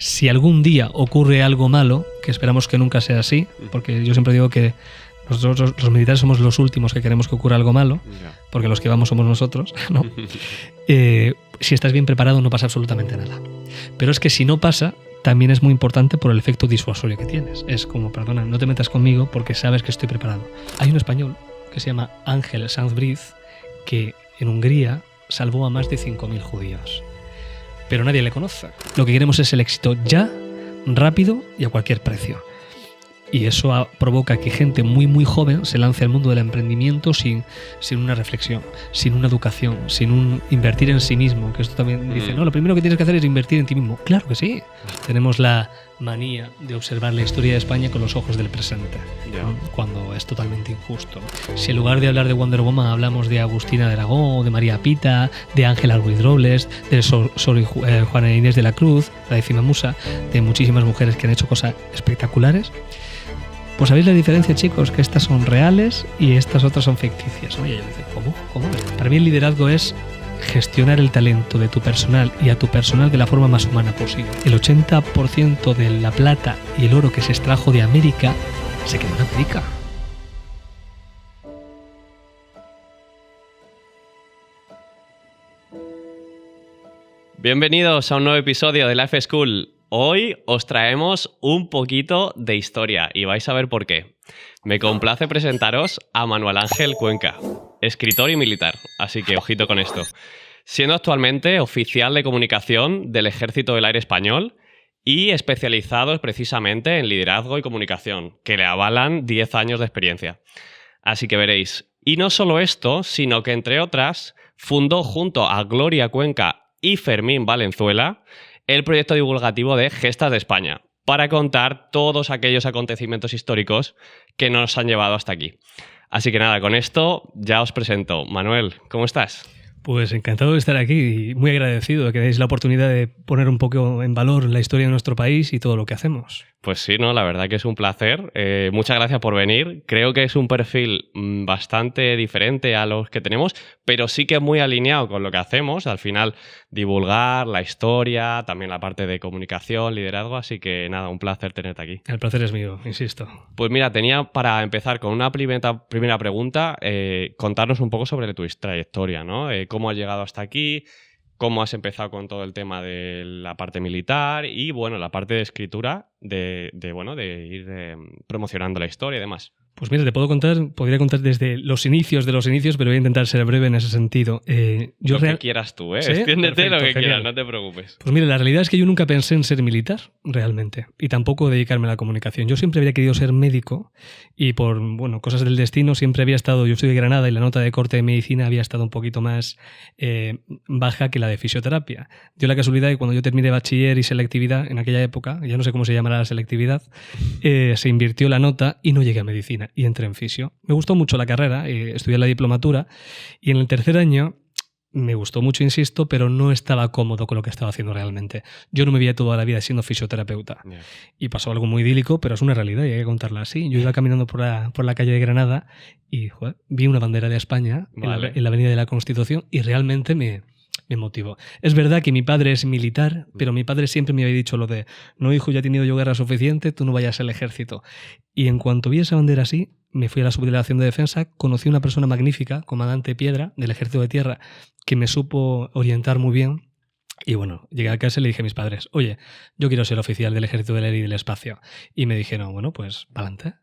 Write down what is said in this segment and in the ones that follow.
Si algún día ocurre algo malo, que esperamos que nunca sea así, porque yo siempre digo que nosotros los militares somos los últimos que queremos que ocurra algo malo, porque los que vamos somos nosotros, ¿no? Si estás bien preparado no pasa absolutamente nada. Pero es que si no pasa, también es muy importante por el efecto disuasorio que tienes. Es como, perdona, no te metas conmigo porque sabes que estoy preparado. Hay un español que se llama Ángel Sanz-Briz que en Hungría salvó a más de 5.000 judíos. Pero nadie le conoce. Lo que queremos es el éxito ya, rápido y a cualquier precio. Y eso provoca que gente muy muy joven se lance al mundo del emprendimiento sin una reflexión, sin una educación, sin invertir en sí mismo. Que esto también dice, no, lo primero que tienes que hacer es invertir en ti mismo. Claro que sí. Tenemos la manía de observar la historia de España con los ojos del presente, ¿no? Cuando es totalmente injusto. Si en lugar de hablar de Wonder Woman hablamos de Agustina de Aragón, de María Pita, de Ángela Ruiz Robles, de Juana Inés de la Cruz, la décima musa, de muchísimas mujeres que han hecho cosas espectaculares. Pues sabéis la diferencia, chicos, que estas son reales y estas otras son ficticias. Oye, yo digo, ¿cómo? Para mí el liderazgo es gestionar el talento de tu personal y a tu personal de la forma más humana posible. El 80% de la plata y el oro que se extrajo de América se quedó en América. Bienvenidos a un nuevo episodio de Life School. Hoy os traemos un poquito de historia y vais a ver por qué. Me complace presentaros a Manuel Ángel Cuenca, escritor y militar, así que ojito con esto. Siendo actualmente oficial de comunicación del Ejército del Aire Español y especializado precisamente en liderazgo y comunicación, que le avalan 10 años de experiencia. Así que veréis. Y no solo esto, sino que entre otras fundó junto a Gloria Cuenca y Fermín Valenzuela el proyecto divulgativo de Gestas de España, para contar todos aquellos acontecimientos históricos que nos han llevado hasta aquí. Así que nada, con esto ya os presento. Manuel, ¿cómo estás? Pues encantado de estar aquí y muy agradecido de que deis la oportunidad de poner un poco en valor la historia de nuestro país y todo lo que hacemos. Pues sí, no, la verdad que es un placer. Muchas gracias por venir. Creo que es un perfil bastante diferente a los que tenemos, pero sí que muy alineado con lo que hacemos. Al final, divulgar la historia, también la parte de comunicación, liderazgo. Así que nada, un placer tenerte aquí. El placer es mío, insisto. Pues mira, tenía para empezar con una primera pregunta, contarnos un poco sobre tu trayectoria, ¿no? ¿Cómo has llegado hasta aquí? ¿Cómo has empezado con todo el tema de la parte militar y, bueno, la parte de escritura de ir promocionando la historia y demás? Pues mira, podría contar desde los inicios de los inicios, pero voy a intentar ser breve en ese sentido. Lo que quieras tú, ¿eh? ¿Sí? Extiéndete. Perfecto, lo que genial. quieras, no te preocupes. Pues mira, la realidad es que yo nunca pensé en ser militar, realmente, y tampoco dedicarme a la comunicación. Yo siempre había querido ser médico y por cosas del destino siempre había estado, yo soy de Granada y la nota de corte de medicina había estado un poquito más baja que la de fisioterapia. Dio la casualidad que cuando yo terminé bachiller y selectividad, en aquella época, ya no sé cómo se llamará la selectividad, se invirtió la nota y no llegué a medicina y entré en fisio. Me gustó mucho la carrera, estudié la diplomatura y en el tercer año me gustó mucho, insisto, pero no estaba cómodo con lo que estaba haciendo realmente. Yo no me veía toda la vida siendo fisioterapeuta. Yeah. Y pasó algo muy idílico, pero es una realidad y hay que contarla así. Yo iba caminando por la calle de Granada y vi una bandera de España en la Avenida de la Constitución y realmente me motivó. Es verdad que mi padre es militar, pero mi padre siempre me había dicho lo de no, hijo, ya he tenido yo guerra suficiente, tú no vayas al ejército. Y en cuanto vi esa bandera así, me fui a la subdelegación de defensa, conocí a una persona magnífica, comandante Piedra, del Ejército de Tierra, que me supo orientar muy bien. Y bueno, llegué a casa y le dije a mis padres, oye, yo quiero ser oficial del Ejército del Aire y del Espacio. Y me dijeron, bueno, pues pa'lante.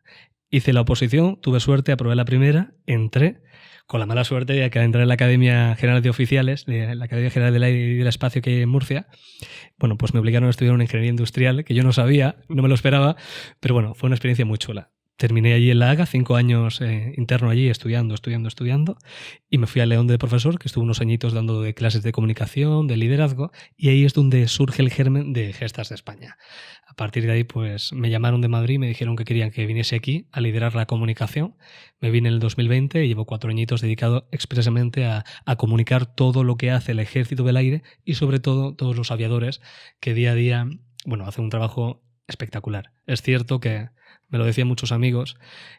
Hice la oposición, tuve suerte, aprobé la primera, entré, con la mala suerte de que al entrar en la Academia General de Oficiales, de la Academia General del Aire y del Espacio que hay en Murcia, bueno, pues me obligaron a estudiar una ingeniería industrial, que yo no sabía, no me lo esperaba, pero bueno, fue una experiencia muy chula. Terminé allí en la AGA, 5 años interno allí, estudiando, y me fui a León de profesor, que estuve unos añitos dando clases de comunicación, de liderazgo, y ahí es donde surge el germen de Gestas de España. A partir de ahí, pues me llamaron de Madrid y me dijeron que querían que viniese aquí a liderar la comunicación. Me vine en el 2020 y llevo 4 añitos dedicado expresamente a comunicar todo lo que hace el Ejército del Aire y sobre todo todos los aviadores que día a día, hacen un trabajo espectacular. Es cierto que me lo decían muchos amigos,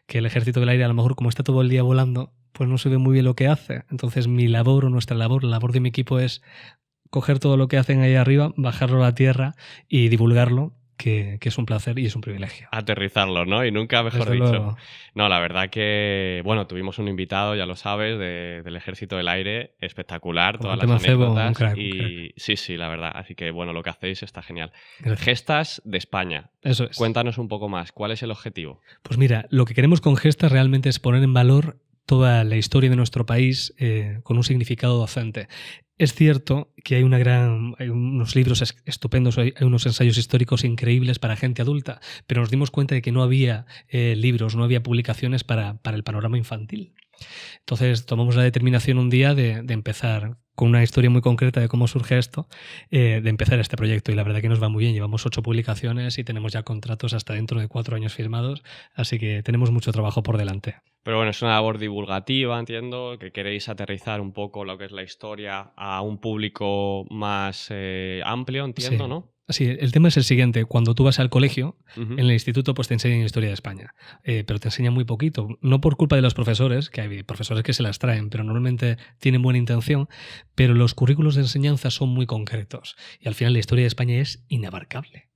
que el Ejército del Aire a lo mejor como está todo el día volando, pues no se ve muy bien lo que hace. Entonces mi labor o nuestra labor, la labor de mi equipo es coger todo lo que hacen ahí arriba, bajarlo a la tierra y divulgarlo, que es un placer y es un privilegio. Aterrizarlo, ¿no? Y nunca mejor Desde dicho. luego. No, la verdad que, bueno, tuvimos un invitado, ya lo sabes, del Ejército del Aire, espectacular, Como todas el las tema Cebo, anécdotas. un crack. Sí, la verdad. Así que, bueno, lo que hacéis está genial. Gracias. Gestas de España. Eso es. Cuéntanos un poco más. ¿Cuál es el objetivo? Pues mira, lo que queremos con Gestas realmente es poner en valor toda la historia de nuestro país con un significado docente. Es cierto que hay unos libros estupendos, hay unos ensayos históricos increíbles para gente adulta, pero nos dimos cuenta de que no había libros, no había publicaciones para el panorama infantil. Entonces tomamos la determinación un día de empezar con una historia muy concreta de cómo surge esto, de empezar este proyecto, y la verdad que nos va muy bien. Llevamos 8 publicaciones y tenemos ya contratos hasta dentro de 4 años firmados, así que tenemos mucho trabajo por delante. Pero bueno, es una labor divulgativa, entiendo, que queréis aterrizar un poco lo que es la historia a un público más amplio, entiendo, Sí. ¿no? Sí, el tema es el siguiente. Cuando tú vas al colegio, Ujú. en el instituto, pues te enseñan historia de España, pero te enseñan muy poquito. No por culpa de los profesores, que hay profesores que se las traen, pero normalmente tienen buena intención, pero los currículos de enseñanza son muy concretos y al final la historia de España es inabarcable.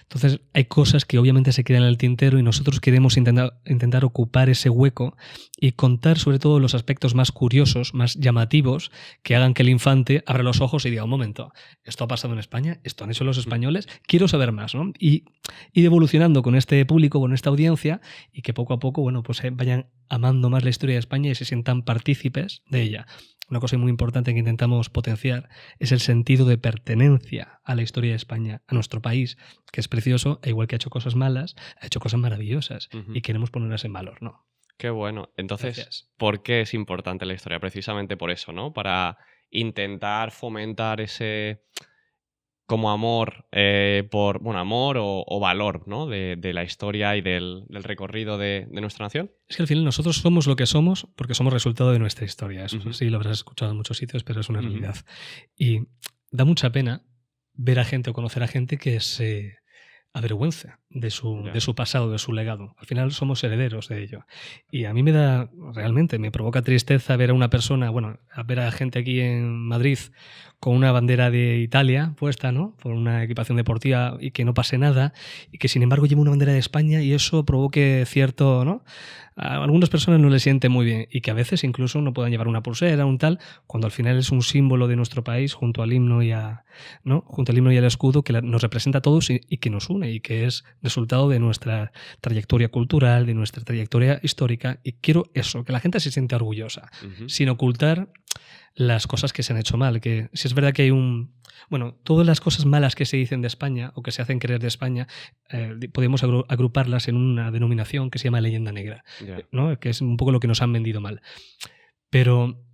Entonces hay cosas que obviamente se quedan en el tintero y nosotros queremos intentar ocupar ese hueco y contar sobre todo los aspectos más curiosos, más llamativos, que hagan que el infante abra los ojos y diga, un momento, esto ha pasado en España, esto han hecho los españoles, quiero saber más, ¿no? Y ir evolucionando con este público, con esta audiencia, y que poco a poco, bueno, pues vayan amando más la historia de España y se sientan partícipes de ella. Una cosa muy importante que intentamos potenciar es el sentido de pertenencia a la historia de España, a nuestro país, que es precioso, e igual que ha hecho cosas malas, ha hecho cosas maravillosas y queremos ponerlas en valor, ¿no? Qué bueno. Entonces, Gracias. ¿por qué es importante la historia? Precisamente por eso, ¿no? Para intentar fomentar ese como amor amor o valor, ¿no? De la historia y del recorrido de nuestra nación. Es que al final nosotros somos lo que somos porque somos resultado de nuestra historia. Eso sí lo habrás escuchado en muchos sitios, pero es una realidad. Y da mucha pena ver a gente o conocer a gente que se avergüenza de su pasado, de su legado. Al final somos herederos de ello. Y a mí me provoca tristeza ver a una persona, a ver a gente aquí en Madrid con una bandera de Italia puesta, ¿no? Por una equipación deportiva y que no pase nada, y que sin embargo lleve una bandera de España y eso provoque cierto, ¿no? A algunas personas no les siente muy bien y que a veces incluso no puedan llevar una pulsera, un tal, cuando al final es un símbolo de nuestro país junto al himno y junto al himno y al escudo que nos representa a todos y que nos une y que es resultado de nuestra trayectoria cultural, de nuestra trayectoria histórica, y quiero eso, que la gente se siente orgullosa, sin ocultar las cosas que se han hecho mal, que si es verdad que hay todas las cosas malas que se dicen de España o que se hacen creer de España, podemos agruparlas en una denominación que se llama leyenda negra, ¿no? Que es un poco lo que nos han vendido mal. Pero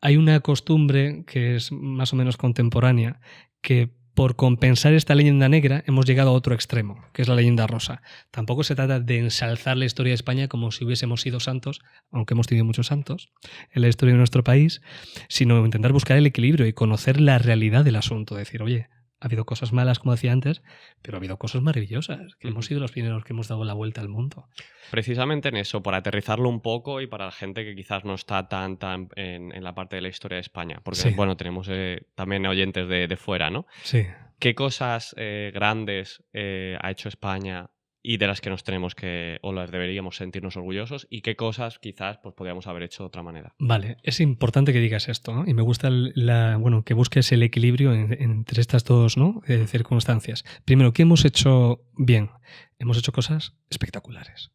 hay una costumbre que es más o menos contemporánea, que por compensar esta leyenda negra hemos llegado a otro extremo, que es la leyenda rosa. Tampoco se trata de ensalzar la historia de España como si hubiésemos sido santos, aunque hemos tenido muchos santos en la historia de nuestro país, sino intentar buscar el equilibrio y conocer la realidad del asunto. Decir, oye, ha habido cosas malas, como decía antes, pero ha habido cosas maravillosas, que hemos sido los primeros que hemos dado la vuelta al mundo. Precisamente en eso, para aterrizarlo un poco y para la gente que quizás no está tan en la parte de la historia de España, porque tenemos también oyentes de fuera, ¿no? Sí. ¿Qué cosas grandes ha hecho España y de las que nos tenemos o las deberíamos sentirnos orgullosos, y qué cosas quizás pues podríamos haber hecho de otra manera? Vale, es importante que digas esto, ¿no? Y me gusta que busques el equilibrio entre estas dos, ¿no? Circunstancias. Primero, ¿qué hemos hecho bien? Hemos hecho cosas espectaculares.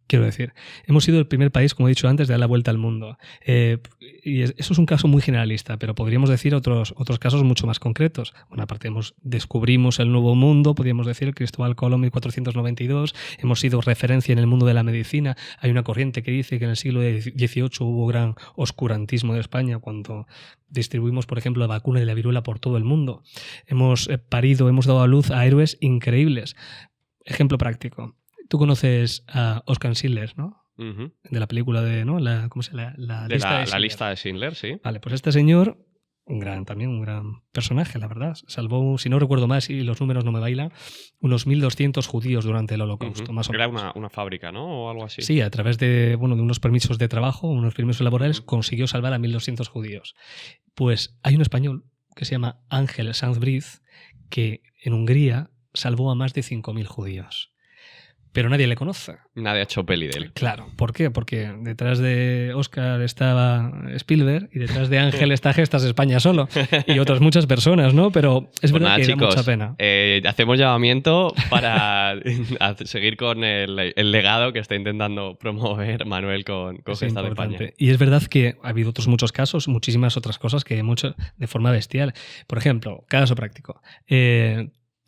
Quiero decir, hemos sido el primer país, como he dicho antes, de dar la vuelta al mundo. Y eso es un caso muy generalista, pero podríamos decir otros casos mucho más concretos. Bueno, aparte descubrimos el Nuevo Mundo, podríamos decir Cristóbal Colón 1492, hemos sido referencia en el mundo de la medicina. Hay una corriente que dice que en el siglo XVIII hubo gran oscurantismo de España cuando distribuimos, por ejemplo, la vacuna de la viruela por todo el mundo. Hemos dado a luz a héroes increíbles. Ejemplo práctico. Tú conoces a Oskar Schindler, ¿no? De la película de, ¿no? La lista de Schindler, sí. Vale, pues este señor, un gran personaje, la verdad. Salvó, si no recuerdo más y los números no me bailan, unos 1.200 judíos durante el Holocausto, más o menos. Era una fábrica, ¿no? O algo así. Sí, a través de unos permisos de trabajo, unos permisos laborales, consiguió salvar a 1.200 judíos. Pues hay un español que se llama Ángel Sanz-Briz, que en Hungría salvó a más de 5.000 judíos. Pero nadie le conoce. Nadie ha hecho peli de él. Claro, ¿por qué? Porque detrás de Oscar estaba Spielberg y detrás de Ángel está Gestas España solo y otras muchas personas, ¿no? Pero es verdad que chicos, da mucha pena. Hacemos llamamiento para seguir con el legado que está intentando promover Manuel con Gestas de España. Y es verdad que ha habido otros muchos casos, muchísimas otras cosas que hemos hecho de forma bestial. Por ejemplo, caso práctico.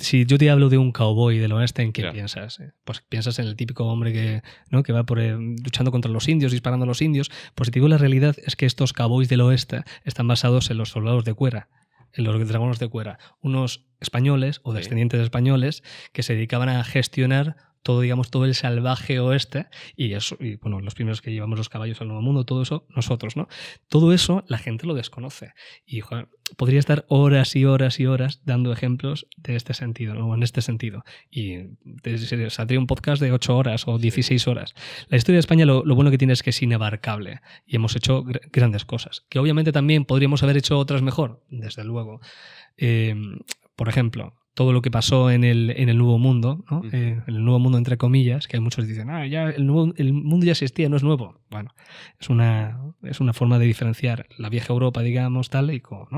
Si yo te hablo de un cowboy del oeste, ¿en qué piensas? Pues piensas en el típico hombre que va por luchando contra los indios, disparando a los indios. Pues si te digo la realidad es que estos cowboys del oeste están basados en los soldados de Cuera, en los dragones de Cuera, unos españoles o descendientes de españoles que se dedicaban a gestionar todo, digamos, todo el salvaje oeste y bueno, los primeros que llevamos los caballos al Nuevo Mundo, todo eso, nosotros, ¿no? Todo eso la gente lo desconoce y, joder, podría estar horas y horas y horas dando ejemplos de este sentido, ¿no? En este sentido. Y saldría un podcast de 8 horas o 16 horas. La historia de España lo bueno que tiene es que es inabarcable y hemos hecho grandes cosas. Que obviamente también podríamos haber hecho otras mejor, desde luego. Por ejemplo, todo lo que pasó en el Nuevo Mundo, ¿no? En el Nuevo Mundo entre comillas, que muchos dicen, ya el mundo ya existía, no es nuevo. Bueno, es una forma de diferenciar la vieja Europa, digamos, tal, y con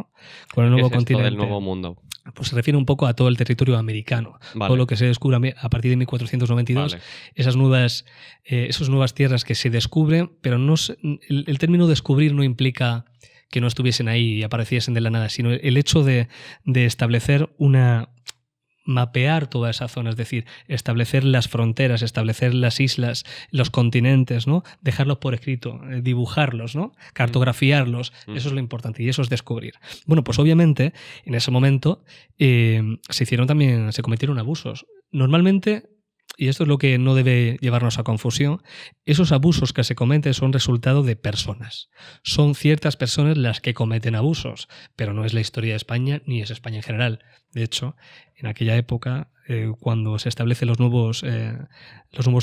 el nuevo continente. Del Nuevo Mundo? Pues se refiere un poco a todo el territorio americano, todo lo que se descubre a partir de 1492, esas nuevas tierras que se descubren, pero el término descubrir no implica que no estuviesen ahí y apareciesen de la nada, sino el hecho de establecer mapear toda esa zona, es decir, establecer las fronteras, establecer las islas, los continentes, ¿no? Dejarlos por escrito, dibujarlos, ¿no? Cartografiarlos, eso es lo importante y eso es descubrir. Bueno, pues obviamente en ese momento se cometieron abusos. Normalmente, y esto es lo que no debe llevarnos a confusión, esos abusos que se cometen son resultado de personas. Son ciertas personas las que cometen abusos, pero no es la historia de España ni es España en general. De hecho, en aquella época, cuando se establecen los nuevos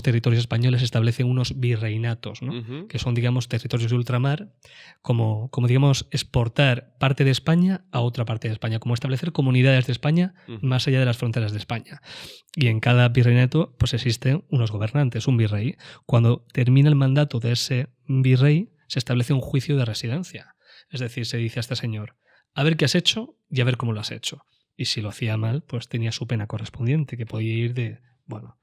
territorios españoles, se establecen unos virreinatos, ¿no? Que son, digamos, territorios de ultramar, como digamos, exportar parte de España a otra parte de España, como establecer comunidades de España más allá de las fronteras de España. Y en cada virreinato pues existen unos gobernantes, un virrey. Cuando termina el mandato de ese virrey, se establece un juicio de residencia. Es decir, se dice a este señor, a ver qué has hecho y a ver cómo lo has hecho. Y si lo hacía mal, pues tenía su pena correspondiente, que podía ir de... Bueno,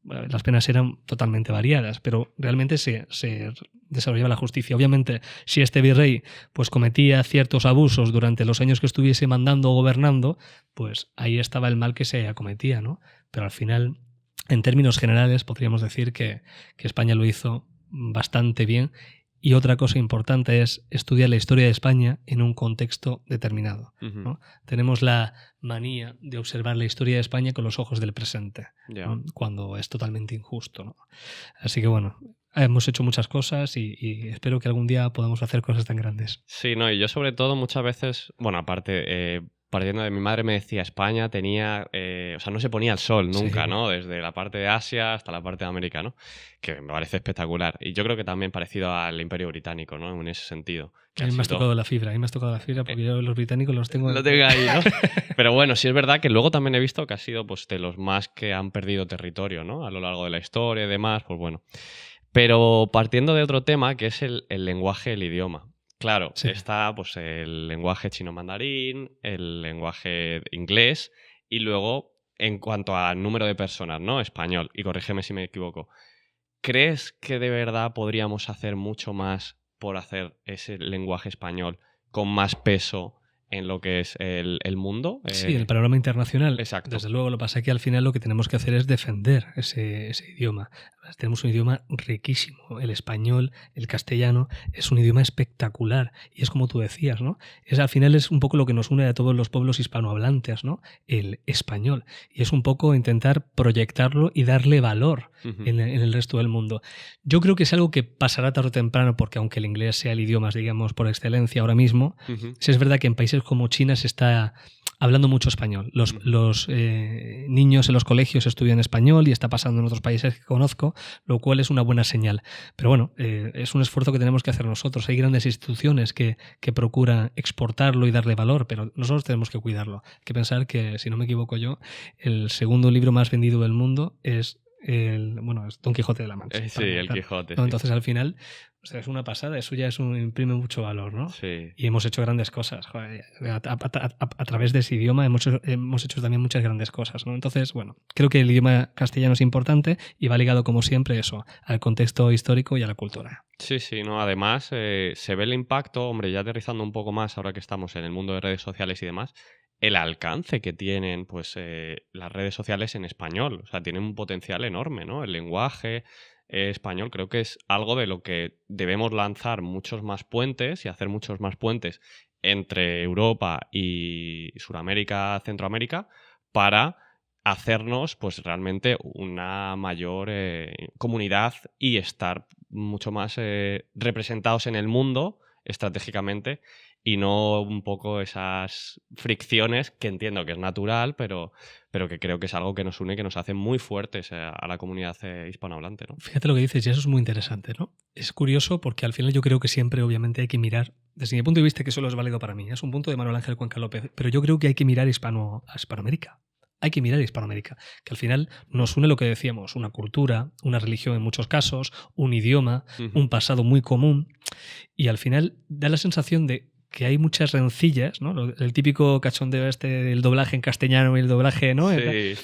las penas eran totalmente variadas, pero realmente se desarrollaba la justicia. Obviamente, si este virrey pues cometía ciertos abusos durante los años que estuviese mandando o gobernando, pues ahí estaba el mal que se acometía, ¿no? Pero al final, en términos generales, podríamos decir que España lo hizo bastante bien. Y otra cosa importante es estudiar la historia de España en un contexto determinado, ¿no? Tenemos la manía de observar la historia de España con los ojos del presente, ¿no? Cuando es totalmente injusto, ¿no? Así que bueno, hemos hecho muchas cosas y espero que algún día podamos hacer cosas tan grandes. Sí, no, y yo sobre todo muchas veces, bueno, aparte... partiendo de mi madre me decía España tenía, o sea, no se ponía el sol nunca, sí, ¿no? Desde la parte de Asia hasta la parte de América, ¿no? Que me parece espectacular. Y yo creo que también parecido al Imperio Británico, ¿no? En ese sentido. A mí me has tocado la fibra, porque yo los británicos los tengo... Lo tengo ahí, ¿no? Pero bueno, sí es verdad que luego también he visto que ha sido pues de los más que han perdido territorio, ¿no? A lo largo de la historia y demás, pues bueno. Pero partiendo de otro tema, que es el lenguaje, el idioma. Claro, sí, está pues, el lenguaje chino-mandarín, el lenguaje inglés y luego, en cuanto al número de personas, ¿no? Español. Y corrígeme si me equivoco. ¿Crees que de verdad podríamos hacer mucho más por hacer ese lenguaje español con más peso en lo que es el mundo? Sí, el panorama internacional. Exacto. Desde luego, lo que pasa es que al final lo que tenemos que hacer es defender ese idioma. Tenemos un idioma riquísimo. El español, el castellano, es un idioma espectacular. Y es como tú decías, ¿no? Al final es un poco lo que nos une a todos los pueblos hispanohablantes, ¿no? El español. Y es un poco intentar proyectarlo y darle valor en el resto del mundo. Yo creo que es algo que pasará tarde o temprano, porque aunque el inglés sea el idioma, digamos, por excelencia ahora mismo, sí es verdad que en países como China se está hablando mucho español. Los niños en los colegios estudian español y está pasando en otros países que conozco, lo cual es una buena señal. Pero bueno, es un esfuerzo que tenemos que hacer nosotros. Hay grandes instituciones que procuran exportarlo y darle valor, pero nosotros tenemos que cuidarlo. Hay que pensar que, si no me equivoco yo, el segundo libro más vendido del mundo es Don Quijote de la Mancha. Sí, el Quijote. ¿No? Entonces, al final, o sea, es una pasada. Eso ya imprime mucho valor, ¿no? Sí. Y hemos hecho grandes cosas. Joder, a través de ese idioma hemos hecho también muchas grandes cosas, ¿no? Entonces, bueno, creo que el idioma castellano es importante y va ligado, como siempre, eso, al contexto histórico y a la cultura. Sí, no. Además, se ve el impacto, hombre, ya aterrizando un poco más ahora que estamos en el mundo de redes sociales y demás, el alcance que tienen pues las redes sociales en español. O sea, tienen un potencial enorme, ¿no? El lenguaje español creo que es algo de lo que debemos lanzar muchos más puentes y hacer muchos más puentes entre Europa y Sudamérica, Centroamérica, para hacernos pues realmente una mayor comunidad y estar mucho más representados en el mundo estratégicamente, y no un poco esas fricciones que entiendo que es natural, pero que creo que es algo que nos une, que nos hace muy fuertes a la comunidad hispanohablante, ¿no? Fíjate lo que dices, y eso es muy interesante, ¿no? Es curioso porque al final yo creo que siempre, obviamente, hay que mirar, desde mi punto de vista, que solo es válido para mí, es un punto de Manuel Ángel Cuenca López, pero yo creo que hay que mirar a Hispanoamérica. Hay que mirar a Hispanoamérica, que al final nos une lo que decíamos, una cultura, una religión en muchos casos, un idioma, un pasado muy común, y al final da la sensación de que hay muchas rencillas, ¿no? El típico cachondeo del doblaje en castellano y el doblaje, ¿no? Sí.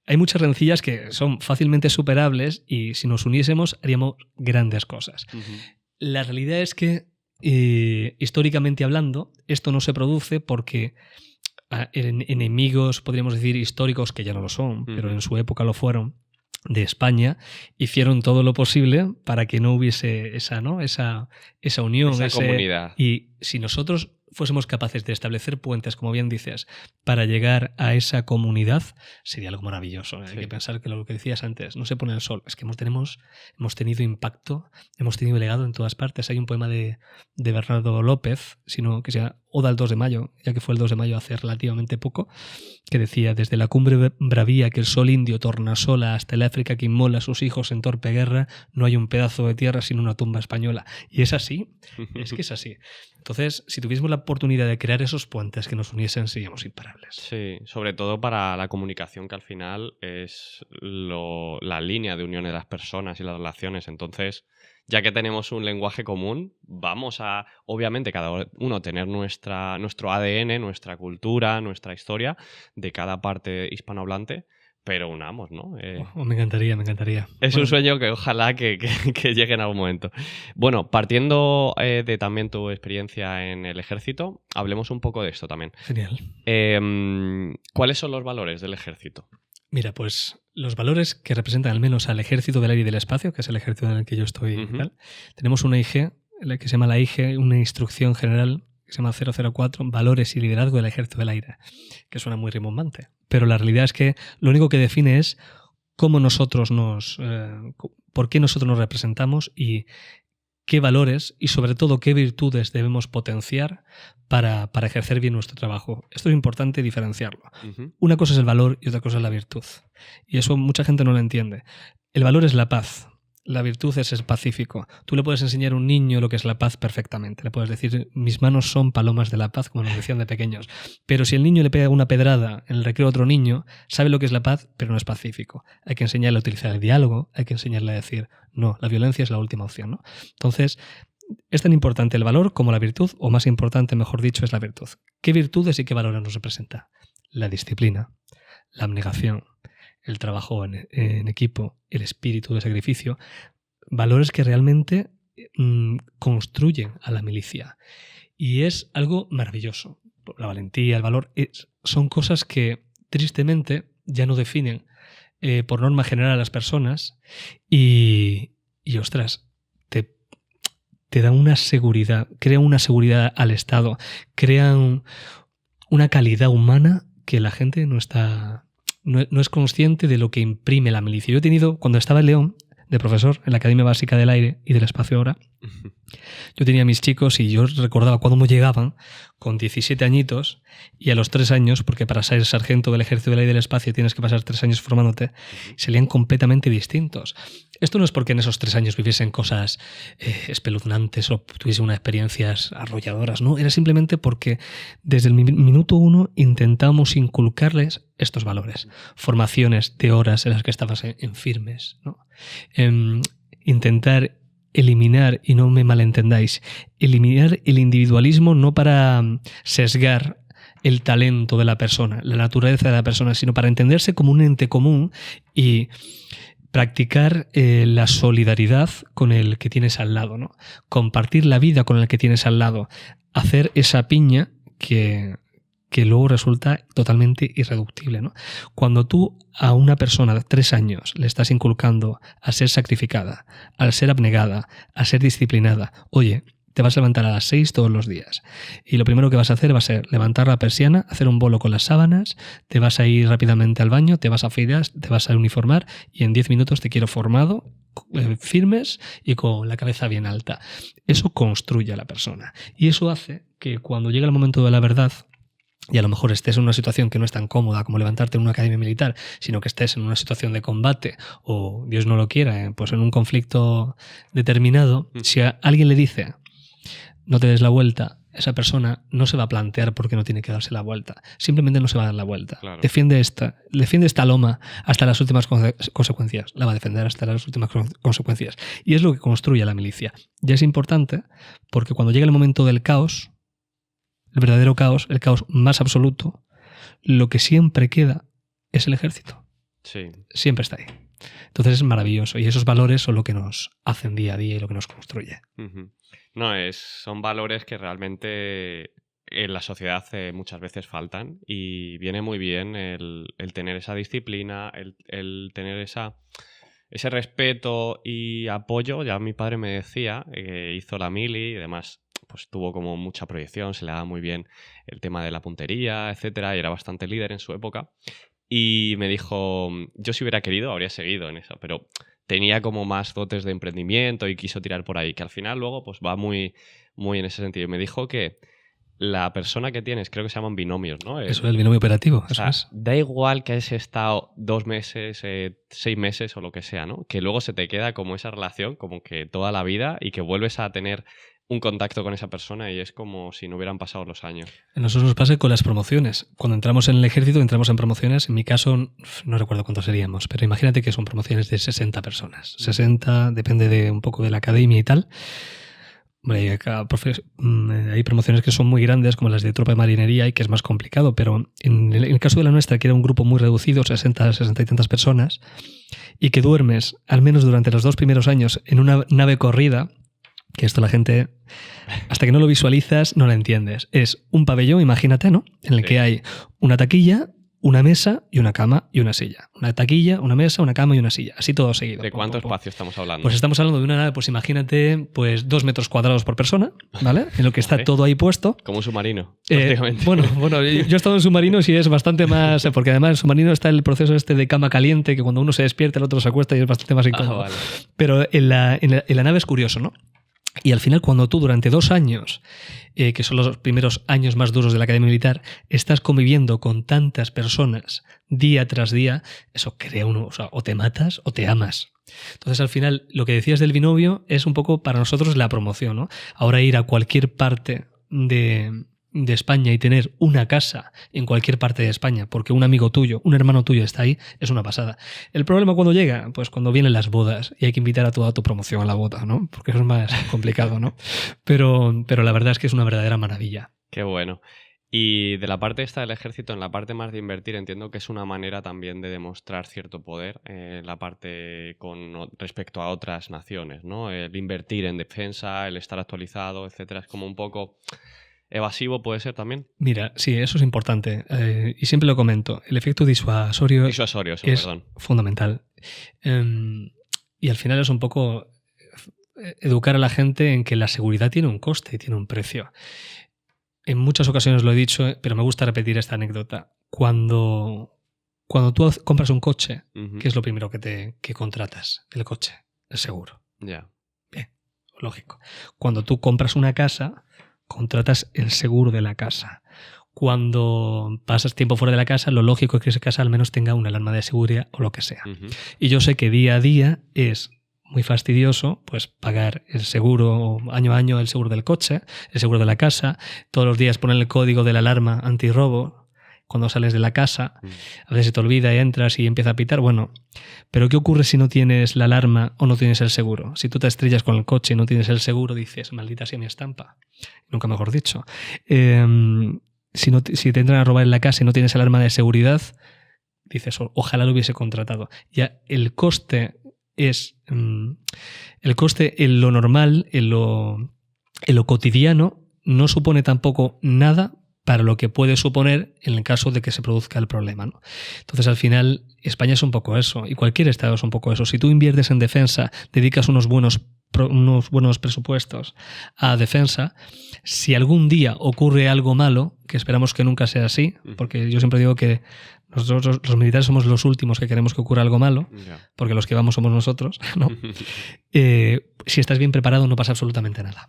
Hay muchas rencillas que son fácilmente superables y si nos uniésemos haríamos grandes cosas. La realidad es que, históricamente hablando, esto no se produce porque enemigos, podríamos decir, históricos, que ya no lo son, pero en su época lo fueron, de España, hicieron todo lo posible para que no hubiese esa unión, esa comunidad. Y si nosotros fuésemos capaces de establecer puentes, como bien dices, para llegar a esa comunidad, sería algo maravilloso. Sí. Hay que pensar que lo que decías antes, no se pone el sol, es que hemos tenido impacto, hemos tenido legado en todas partes. Hay un poema de Bernardo López, que se llama Oda al 2 de mayo, ya que fue el 2 de mayo hace relativamente poco, que decía: desde la cumbre bravía que el sol indio torna sola hasta el África que inmola a sus hijos en torpe guerra, no hay un pedazo de tierra sin una tumba española. Y es así, es que es así. Entonces, si tuviésemos la oportunidad de crear esos puentes que nos uniesen, seríamos imparables. Sí, sobre todo para la comunicación, que al final es la línea de unión de las personas y las relaciones. Entonces, ya que tenemos un lenguaje común, vamos a, obviamente, cada uno tener nuestro ADN, nuestra cultura, nuestra historia de cada parte hispanohablante, pero unamos, ¿no? Me encantaría. Es un sueño que ojalá que llegue en algún momento. Bueno, partiendo de también tu experiencia en el ejército, hablemos un poco de esto también. Genial. ¿Cuáles son los valores del ejército? Mira, pues los valores que representan al menos al Ejército del Aire y del Espacio, que es el ejército en el que yo estoy, tenemos una IG, que se llama la IG, una instrucción general que se llama 004, Valores y Liderazgo del Ejército del Aire, que suena muy rimbombante. Pero la realidad es que lo único que define es cómo nosotros por qué nosotros nos representamos y qué valores y sobre todo qué virtudes debemos potenciar para ejercer bien nuestro trabajo. Esto es importante diferenciarlo. Una cosa es el valor y otra cosa es la virtud. Y eso mucha gente no lo entiende. El valor es la paz. La virtud es el pacífico. Tú le puedes enseñar a un niño lo que es la paz perfectamente. Le puedes decir: mis manos son palomas de la paz, como nos decían de pequeños. Pero si el niño le pega una pedrada en el recreo a otro niño, sabe lo que es la paz, pero no es pacífico. Hay que enseñarle a utilizar el diálogo, hay que enseñarle a decir: no, la violencia es la última opción, ¿no? Entonces, es tan importante el valor como la virtud, o más importante, mejor dicho, es la virtud. ¿Qué virtudes y qué valores nos representa? La disciplina, la abnegación, el trabajo en equipo, el espíritu de sacrificio, valores que realmente construyen a la milicia. Y es algo maravilloso. La valentía, el valor, son cosas que tristemente ya no definen por norma general a las personas y ostras, te da una seguridad, crea una seguridad al Estado, crean una calidad humana que la gente no es consciente de lo que imprime la milicia. Yo he tenido, cuando estaba en León, de profesor en la Academia Básica del Aire y del Espacio ahora, Yo tenía a mis chicos y yo recordaba cuando llegaban con 17 añitos y a los 3 años, porque para ser sargento del Ejército de la Ley del Espacio tienes que pasar 3 años formándote, salían completamente distintos. Esto no es porque en esos 3 años viviesen cosas espeluznantes o tuviesen unas experiencias arrolladoras, no, era simplemente porque desde el minuto 1 intentamos inculcarles estos valores. Formaciones de horas en las que estabas en firmes, ¿no? Intentar eliminar, y no me malentendáis, eliminar el individualismo no para sesgar el talento de la persona, la naturaleza de la persona, sino para entenderse como un ente común y practicar la solidaridad con el que tienes al lado, ¿no? Compartir la vida con el que tienes al lado, hacer esa piña que luego resulta totalmente irreductible, ¿no? Cuando tú a una persona de 3 años le estás inculcando a ser sacrificada, a ser abnegada, a ser disciplinada, oye, te vas a levantar a las 6 todos los días y lo primero que vas a hacer va a ser levantar la persiana, hacer un bolo con las sábanas, te vas a ir rápidamente al baño, te vas a afeitar, te vas a uniformar y en 10 minutos te quiero formado, firmes y con la cabeza bien alta. Eso construye a la persona y eso hace que cuando llega el momento de la verdad y a lo mejor estés en una situación que no es tan cómoda como levantarte en una academia militar, sino que estés en una situación de combate o, Dios no lo quiera, pues en un conflicto determinado, si a alguien le dice no te des la vuelta, esa persona no se va a plantear por qué no tiene que darse la vuelta. Simplemente no se va a dar la vuelta. Claro. Defiende esta loma hasta las últimas consecuencias. La va a defender hasta las últimas consecuencias. Y es lo que construye la milicia. Y es importante porque cuando llega el momento del caos, el verdadero caos, el caos más absoluto, lo que siempre queda es el ejército. Sí. Siempre está ahí. Entonces es maravilloso y esos valores son lo que nos hacen día a día y lo que nos construye. No, son valores que realmente en la sociedad muchas veces faltan y viene muy bien el tener esa disciplina, el tener ese respeto y apoyo. Ya mi padre me decía que hizo la mili y demás, pues tuvo como mucha proyección, se le daba muy bien el tema de la puntería, etcétera, y era bastante líder en su época. Y me dijo, yo si hubiera querido habría seguido en eso, pero tenía como más dotes de emprendimiento y quiso tirar por ahí, que al final luego pues va muy, muy en ese sentido. Y me dijo que la persona que tienes, creo que se llaman binomios, ¿no? Eso es el binomio operativo. O sea, da igual que hayas estado 2 meses, 6 meses o lo que sea, ¿no? Que luego se te queda como esa relación, como que toda la vida y que vuelves a tener un contacto con esa persona y es como si no hubieran pasado los años. A nosotros nos pasa con las promociones. Cuando entramos en el ejército, entramos en promociones. En mi caso, no recuerdo cuántos seríamos, pero imagínate que son promociones de 60 personas. 60, depende de un poco de la academia y tal. Hombre, hay promociones que son muy grandes, como las de tropa de marinería, y que es más complicado, pero en el caso de la nuestra, que era un grupo muy reducido, 60 y tantas personas, y que duermes, al menos durante los 2 primeros años, en una nave corrida, que esto la gente, hasta que no lo visualizas, no la entiendes. Es un pabellón, imagínate, ¿no? En el que hay una taquilla, una mesa y una cama y una silla. Una taquilla, una mesa, una cama y una silla. Así todo seguido. ¿De cuánto espacio estamos hablando? Pues estamos hablando de una nave, pues imagínate, pues 2 metros cuadrados por persona, ¿vale? En lo que está todo ahí puesto. Como un submarino, prácticamente. Bueno, yo he estado en submarinos y es bastante más... Porque además en el submarino está el proceso este de cama caliente, que cuando uno se despierta el otro se acuesta y es bastante más incómodo. Vale. Pero en la nave es curioso, ¿no? Y al final, cuando tú durante 2 años, que son los primeros años más duros de la academia militar, estás conviviendo con tantas personas día tras día, eso crea uno, o te matas o te amas. Entonces, al final, lo que decías del binomio es un poco para nosotros la promoción, ¿no? Ahora ir a cualquier parte de España y tener una casa en cualquier parte de España porque un amigo tuyo, un hermano tuyo está ahí, es una pasada. El problema cuando llega, pues cuando vienen las bodas y hay que invitar a toda tu promoción a la boda, ¿no? Porque eso es más complicado, ¿no? Pero la verdad es que es una verdadera maravilla. Qué bueno. Y de la parte esta del ejército, en la parte más de invertir, entiendo que es una manera también de demostrar cierto poder en la parte con respecto a otras naciones, ¿no? El invertir en defensa, el estar actualizado, etcétera, es como un poco... ¿Evasivo puede ser también? Mira, sí, eso es importante. Y siempre lo comento. El efecto disuasorio es fundamental. Y al final es un poco educar a la gente en que la seguridad tiene un coste y tiene un precio. En muchas ocasiones lo he dicho, pero me gusta repetir esta anécdota. Cuando tú compras un coche, ¿qué es lo primero que contratas? El coche, el seguro. Ya. Bien. lógico. Cuando tú compras una casa, contratas el seguro de la casa. Cuando pasas tiempo fuera de la casa, lo lógico es que esa casa al menos tenga una alarma de seguridad o lo que sea. Y yo sé que día a día es muy fastidioso pues pagar el seguro año a año, el seguro del coche, el seguro de la casa, todos los días poner el código de la alarma antirrobo cuando sales de la casa, a veces se te olvida y entras y empieza a pitar. Bueno, pero ¿qué ocurre si no tienes la alarma o no tienes el seguro? Si tú te estrellas con el coche y no tienes el seguro, dices, maldita sea mi estampa. Nunca mejor dicho. Si te entran a robar en la casa y no tienes alarma de seguridad, dices, ojalá lo hubiese contratado. Ya el coste es el coste en lo normal, en lo cotidiano, no supone tampoco nada para lo que puede suponer en el caso de que se produzca el problema, ¿no? Entonces, al final, España es un poco eso, y cualquier estado es un poco eso. Si tú inviertes en defensa, dedicas unos buenos presupuestos a defensa, si algún día ocurre algo malo, que esperamos que nunca sea así, porque yo siempre digo que nosotros los militares somos los últimos que queremos que ocurra algo malo, porque los que vamos somos nosotros, ¿no? Si estás bien preparado no pasa absolutamente nada.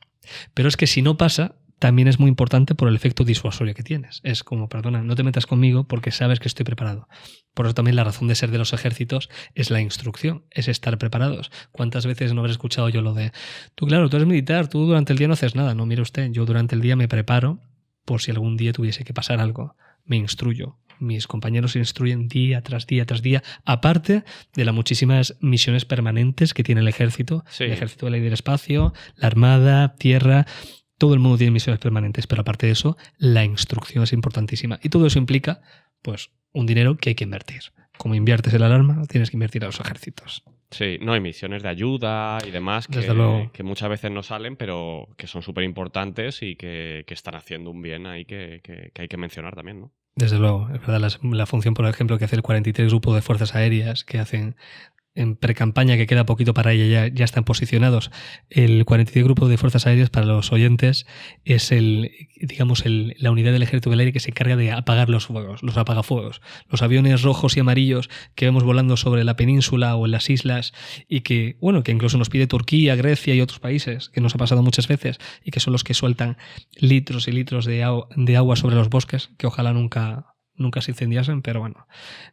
Pero es que si no pasa, también es muy importante por el efecto disuasorio que tienes. Es como, perdona, no te metas conmigo porque sabes que estoy preparado. Por eso también la razón de ser de los ejércitos es la instrucción, es estar preparados. ¿Cuántas veces no habré escuchado yo lo de, tú eres militar, tú durante el día no haces nada? No, mire usted, yo durante el día me preparo por si algún día tuviese que pasar algo. Me instruyo. Mis compañeros se instruyen día tras día tras día, aparte de las muchísimas misiones permanentes que tiene el ejército, el ejército de la ley del espacio, la armada, tierra. Todo el mundo tiene misiones permanentes, pero aparte de eso, la instrucción es importantísima. Y todo eso implica, pues, un dinero que hay que invertir. Como inviertes en la alarma, tienes que invertir a los ejércitos. Sí, no hay misiones de ayuda y demás que muchas veces no salen, pero que son súper importantes y que están haciendo un bien ahí que hay que mencionar también, ¿no? Desde luego, es verdad, la función, por ejemplo, que hace el 43 Grupo de Fuerzas Aéreas, que hacen en precampaña, que queda poquito para ella, ya están posicionados. El 43 Grupo de Fuerzas Aéreas, para los oyentes, es la unidad del Ejército del Aire que se encarga de apagar los fuegos, los apagafuegos. Los aviones rojos y amarillos que vemos volando sobre la península o en las islas y que incluso nos pide Turquía, Grecia y otros países, que nos ha pasado muchas veces, y que son los que sueltan litros y litros de agua sobre los bosques, que ojalá nunca se incendiasen, pero bueno,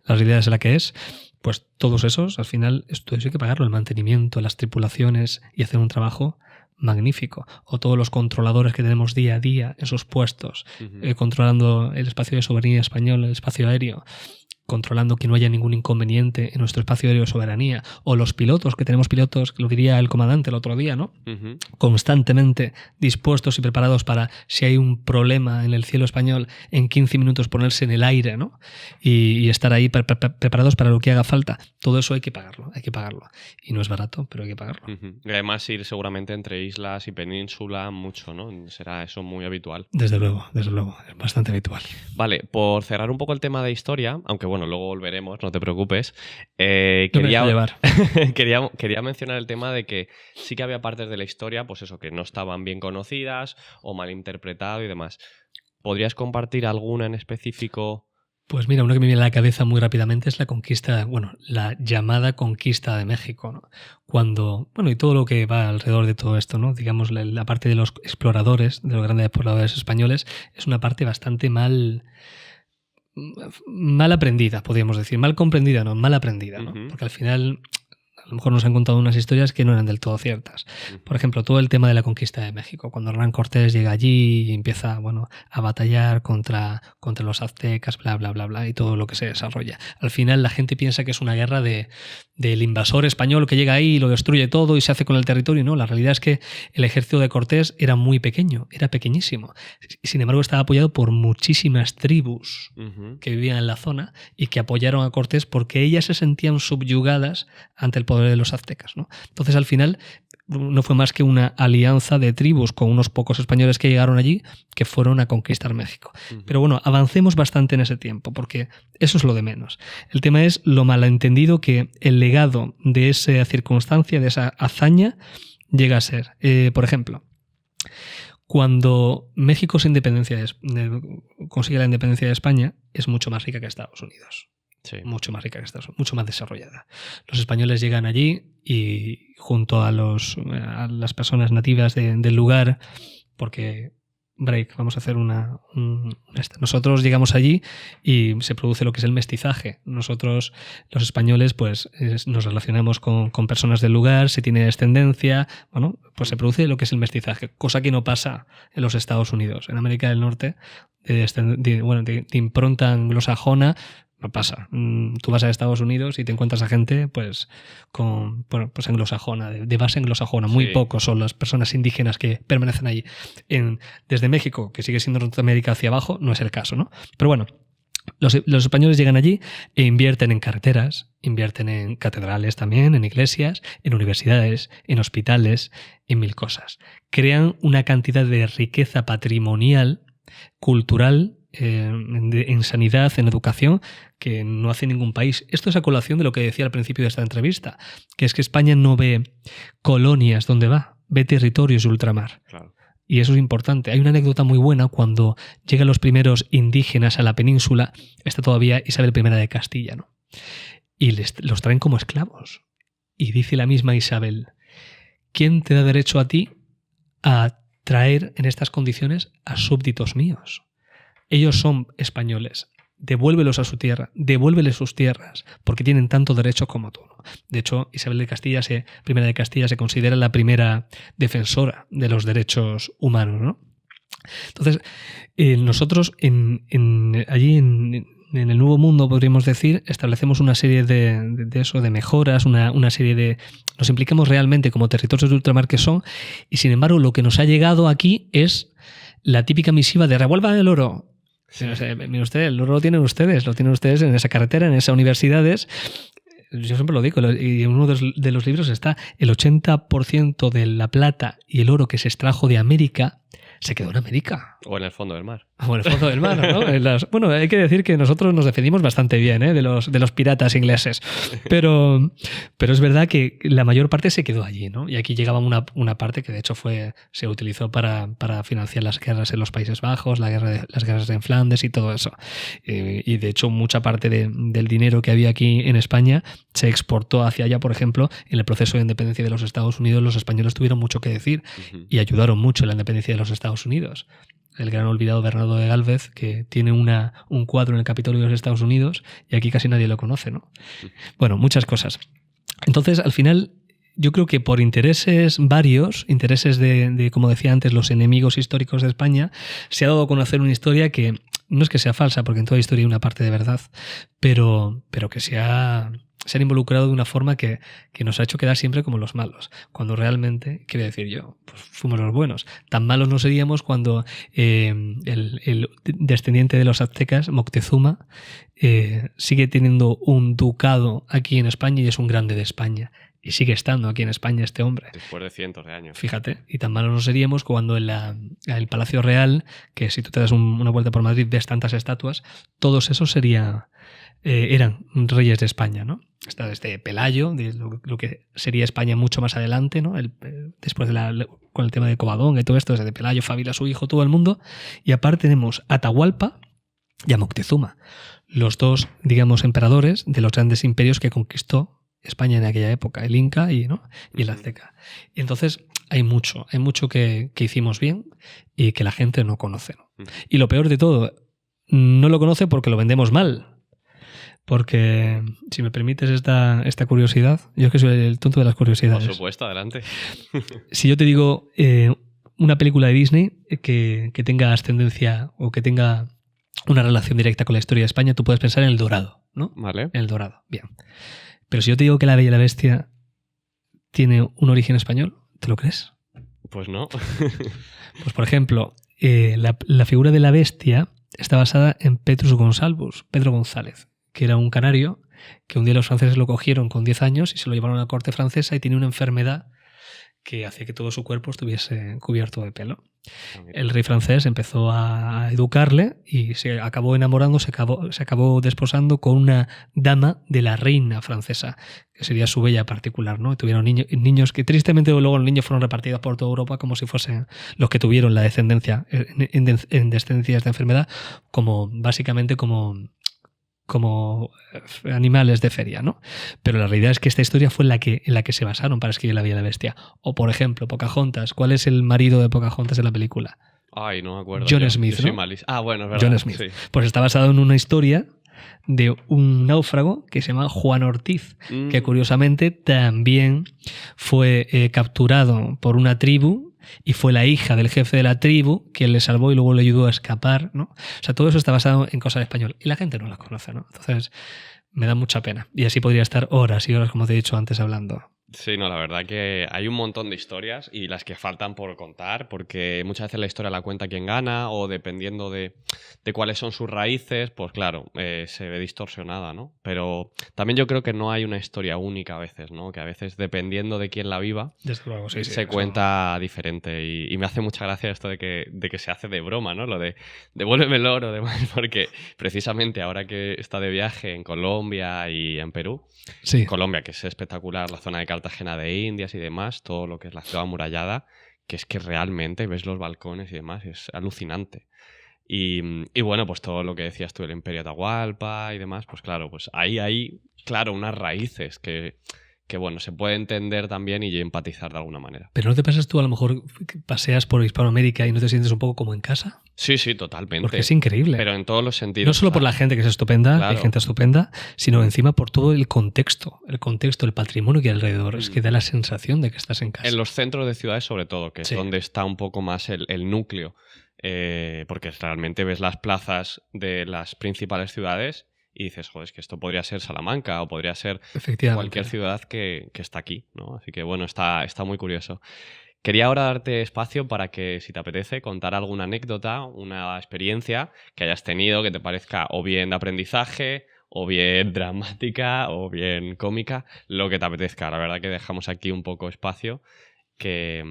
la realidad es la que es. Pues todos esos, al final, esto hay que pagarlo, el mantenimiento, las tripulaciones y hacer un trabajo magnífico. O todos los controladores que tenemos día a día en sus puestos, controlando el espacio de soberanía español, el espacio aéreo, controlando que no haya ningún inconveniente en nuestro espacio aéreo de soberanía, o los pilotos, que tenemos pilotos, que lo diría el comandante el otro día, ¿no? Constantemente dispuestos y preparados para, si hay un problema en el cielo español, en 15 minutos ponerse en el aire, ¿no? Y estar ahí preparados para lo que haga falta. Todo eso hay que pagarlo. Y no es barato, pero hay que pagarlo. Y además ir seguramente entre islas y península mucho, ¿no? Será eso muy habitual. Desde luego, es bastante habitual. Vale, por cerrar un poco el tema de historia, aunque bueno, luego volveremos, no te preocupes. Quería mencionar el tema de que sí que había partes de la historia, pues eso, que no estaban bien conocidas o mal interpretado y demás. ¿Podrías compartir alguna en específico? Pues mira, uno que me viene a la cabeza muy rápidamente es la llamada conquista de México, ¿no? Y todo lo que va alrededor de todo esto, ¿no? Digamos, la parte de los exploradores, de los grandes exploradores españoles, es una parte bastante mal aprendida, podríamos decir. Mal comprendida, no, mal aprendida, ¿no? Porque al final a lo mejor nos han contado unas historias que no eran del todo ciertas. Por ejemplo, todo el tema de la conquista de México. Cuando Hernán Cortés llega allí y empieza a batallar contra los aztecas, bla, bla, bla, bla, y todo lo que se desarrolla. Al final la gente piensa que es una guerra del invasor español que llega ahí y lo destruye todo y se hace con el territorio. No, la realidad es que el ejército de Cortés era muy pequeño, era pequeñísimo. Sin embargo, estaba apoyado por muchísimas tribus que vivían en la zona y que apoyaron a Cortés porque ellas se sentían subyugadas ante el poder de los aztecas, ¿no? Entonces, al final, no fue más que una alianza de tribus con unos pocos españoles que llegaron allí que fueron a conquistar México. Pero bueno, avancemos bastante en ese tiempo, porque eso es lo de menos. El tema es lo malentendido que el legado de esa circunstancia, de esa hazaña, llega a ser. Por ejemplo, cuando México consigue la independencia de España, es mucho más rica que Estados Unidos. Sí. Mucho más rica que Estados Unidos, mucho más desarrollada. Los españoles llegan allí y junto a las personas nativas del lugar, porque vamos a hacer nosotros llegamos allí y se produce lo que es el mestizaje. Nosotros, los españoles, pues nos relacionamos con personas del lugar, se tiene descendencia, bueno, pues se produce lo que es el mestizaje, cosa que no pasa en los Estados Unidos. En América del Norte, de impronta anglosajona, no pasa. Tú vas a Estados Unidos y te encuentras a gente pues anglosajona, de base anglosajona. Muy pocos son las personas indígenas que permanecen allí. Desde México, que sigue siendo Norteamérica hacia abajo, no es el caso, ¿no? Pero bueno, los españoles llegan allí e invierten en carreteras, invierten en catedrales también, en iglesias, en universidades, en hospitales, en mil cosas. Crean una cantidad de riqueza patrimonial, cultural, en sanidad, en educación, que no hace ningún país. Esto es a colación de lo que decía al principio de esta entrevista, que es que España no ve colonias donde va, ve territorios de ultramar. Claro. Y eso es importante. Hay una anécdota muy buena cuando llegan los primeros indígenas a la península, está todavía Isabel I de Castilla, ¿no? Y los traen como esclavos. Y dice la misma Isabel, ¿quién te da derecho a ti a traer en estas condiciones a súbditos míos? Ellos son españoles, devuélvelos a su tierra, devuélveles sus tierras, porque tienen tanto derecho como tú, ¿no? De hecho, Isabel I de Castilla se considera la primera defensora de los derechos humanos, ¿no? Entonces, nosotros allí en el Nuevo Mundo, podríamos decir, establecemos una serie de mejoras, una serie de... Nos implicamos realmente como territorios de ultramar que son, y sin embargo lo que nos ha llegado aquí es la típica misiva de revuelvan el oro. Sí. Mire usted, el oro lo tienen ustedes en esa carretera, en esas universidades. Yo siempre lo digo, y en uno de los libros está el 80% de la plata y el oro que se extrajo de América se quedó en América. O en el fondo del mar. O en el fondo del mar, ¿no? Bueno, hay que decir que nosotros nos defendimos bastante bien, de los piratas ingleses. Pero es verdad que la mayor parte se quedó allí, ¿no? Y aquí llegaba una parte que de hecho se utilizó para financiar las guerras en los Países Bajos, las guerras en Flandes y todo eso. Y de hecho mucha parte del dinero que había aquí en España se exportó hacia allá. Por ejemplo, en el proceso de independencia de los Estados Unidos los españoles tuvieron mucho que decir y ayudaron mucho en la independencia de los Estados Unidos. El gran olvidado Bernardo de Gálvez, que tiene un cuadro en el Capitolio de los Estados Unidos y aquí casi nadie lo conoce, ¿no? Bueno, muchas cosas. Entonces, al final, yo creo que por intereses varios, intereses de, como decía antes, los enemigos históricos de España, se ha dado a conocer una historia que no es que sea falsa, porque en toda historia hay una parte de verdad, pero que se han involucrado de una forma que nos ha hecho quedar siempre como los malos, cuando realmente, ¿qué voy a decir yo? Pues fuimos los buenos. Tan malos no seríamos cuando el descendiente de los aztecas, Moctezuma, sigue teniendo un ducado aquí en España y es un grande de España. Y sigue estando aquí en España este hombre. Después de cientos de años. Fíjate, y tan malos no seríamos cuando en el Palacio Real, que si tú te das una vuelta por Madrid ves tantas estatuas, todos esos eran reyes de España, ¿no? Está desde Pelayo, de lo que sería España mucho más adelante, ¿no? Después con el tema de Covadonga y todo esto, desde Pelayo, Fábila, su hijo, todo el mundo. Y aparte tenemos a Atahualpa y a Moctezuma, los dos, digamos, emperadores de los grandes imperios que conquistó España en aquella época, el Inca y el Azteca. Y entonces hay mucho que hicimos bien y que la gente no conoce, ¿no? Y lo peor de todo, no lo conoce porque lo vendemos mal. Porque, si me permites esta curiosidad, yo es que soy el tonto de las curiosidades. Por supuesto, adelante. Si yo te digo una película de Disney que tenga ascendencia o que tenga una relación directa con la historia de España, tú puedes pensar en El Dorado, ¿no? Vale. En El Dorado, bien. Pero si yo te digo que La Bella y la Bestia tiene un origen español, ¿te lo crees? Pues no. Pues, por ejemplo, la figura de la bestia está basada en Pedro González, que era un canario que un día los franceses lo cogieron con 10 años y se lo llevaron a la corte francesa y tenía una enfermedad que hacía que todo su cuerpo estuviese cubierto de pelo. El rey francés empezó a educarle y se acabó enamorando, se acabó desposando con una dama de la reina francesa, que sería su bella particular, ¿no? Y tuvieron niños que tristemente luego los niños fueron repartidos por toda Europa como si fuesen los que tuvieron la descendencia en descendencia de esta enfermedad, básicamente como como animales de feria, ¿no? Pero la realidad es que esta historia fue en la que se basaron para escribir La Bella y la Bestia. O, por ejemplo, Pocahontas. ¿Cuál es el marido de Pocahontas en la película? Ay, no me acuerdo. John Smith, ¿no? Bueno, es verdad. John Smith. Sí. Pues está basado en una historia de un náufrago que se llama Juan Ortiz, que curiosamente también fue capturado por una tribu y fue la hija del jefe de la tribu quien le salvó y luego le ayudó a escapar, ¿no? O sea, todo eso está basado en cosas españolas y la gente no las conoce, ¿no? Entonces me da mucha pena. Y así podría estar horas y horas, como te he dicho antes, hablando. Sí, no, la verdad que hay un montón de historias y las que faltan por contar, porque muchas veces la historia la cuenta quien gana o dependiendo de cuáles son sus raíces, pues claro, se ve distorsionada, ¿no? Pero también yo creo que no hay una historia única a veces, ¿no? Que a veces dependiendo de quién la viva, desde luego, sí, se cuenta diferente y me hace mucha gracia esto de que se hace de broma, ¿no? Lo de devuélveme el oro, porque precisamente ahora que está de viaje en Colombia y en Perú, sí. Colombia, que es espectacular, la zona de Cartagena de Indias y demás, todo lo que es la ciudad amurallada, que es que realmente ves los balcones y demás, es alucinante. Y bueno, pues todo lo que decías tú, el Imperio Atahualpa y demás, pues claro, pues ahí hay, claro, unas raíces que bueno, se puede entender también y empatizar de alguna manera. ¿Pero no te pasas tú, a lo mejor, que paseas por Hispanoamérica y no te sientes un poco como en casa? Sí, totalmente. Porque es increíble. Pero en todos los sentidos. No solo por la gente que es estupenda, claro. Hay gente estupenda, sino encima por todo el contexto, el patrimonio que hay alrededor. Es que da la sensación de que estás en casa. En los centros de ciudades sobre todo, que es sí. donde está un poco más el núcleo. Porque realmente ves las plazas de las principales ciudades y dices, joder, es que esto podría ser Salamanca o podría ser cualquier ciudad que está aquí, ¿no? Así que bueno, está muy curioso. Quería ahora darte espacio para que, si te apetece, contar alguna anécdota, una experiencia que hayas tenido que te parezca o bien de aprendizaje, o bien dramática, o bien cómica, lo que te apetezca. La verdad que dejamos aquí un poco espacio que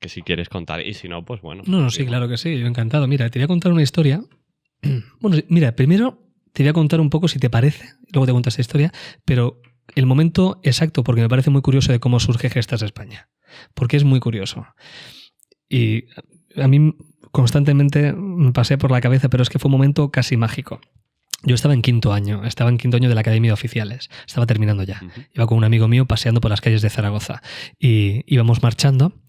si quieres contar. Y si no, pues bueno. No, sí, claro que sí, yo encantado. Mira, te voy a contar una historia. Bueno, mira, primero te voy a contar un poco, si te parece, luego te cuento esta historia, pero el momento exacto, porque me parece muy curioso de cómo surge Gestas España. Porque es muy curioso. Y a mí constantemente me pasé por la cabeza, pero es que fue un momento casi mágico. Yo estaba en quinto año de la Academia de Oficiales, estaba terminando ya. Iba con un amigo mío paseando por las calles de Zaragoza y íbamos marchando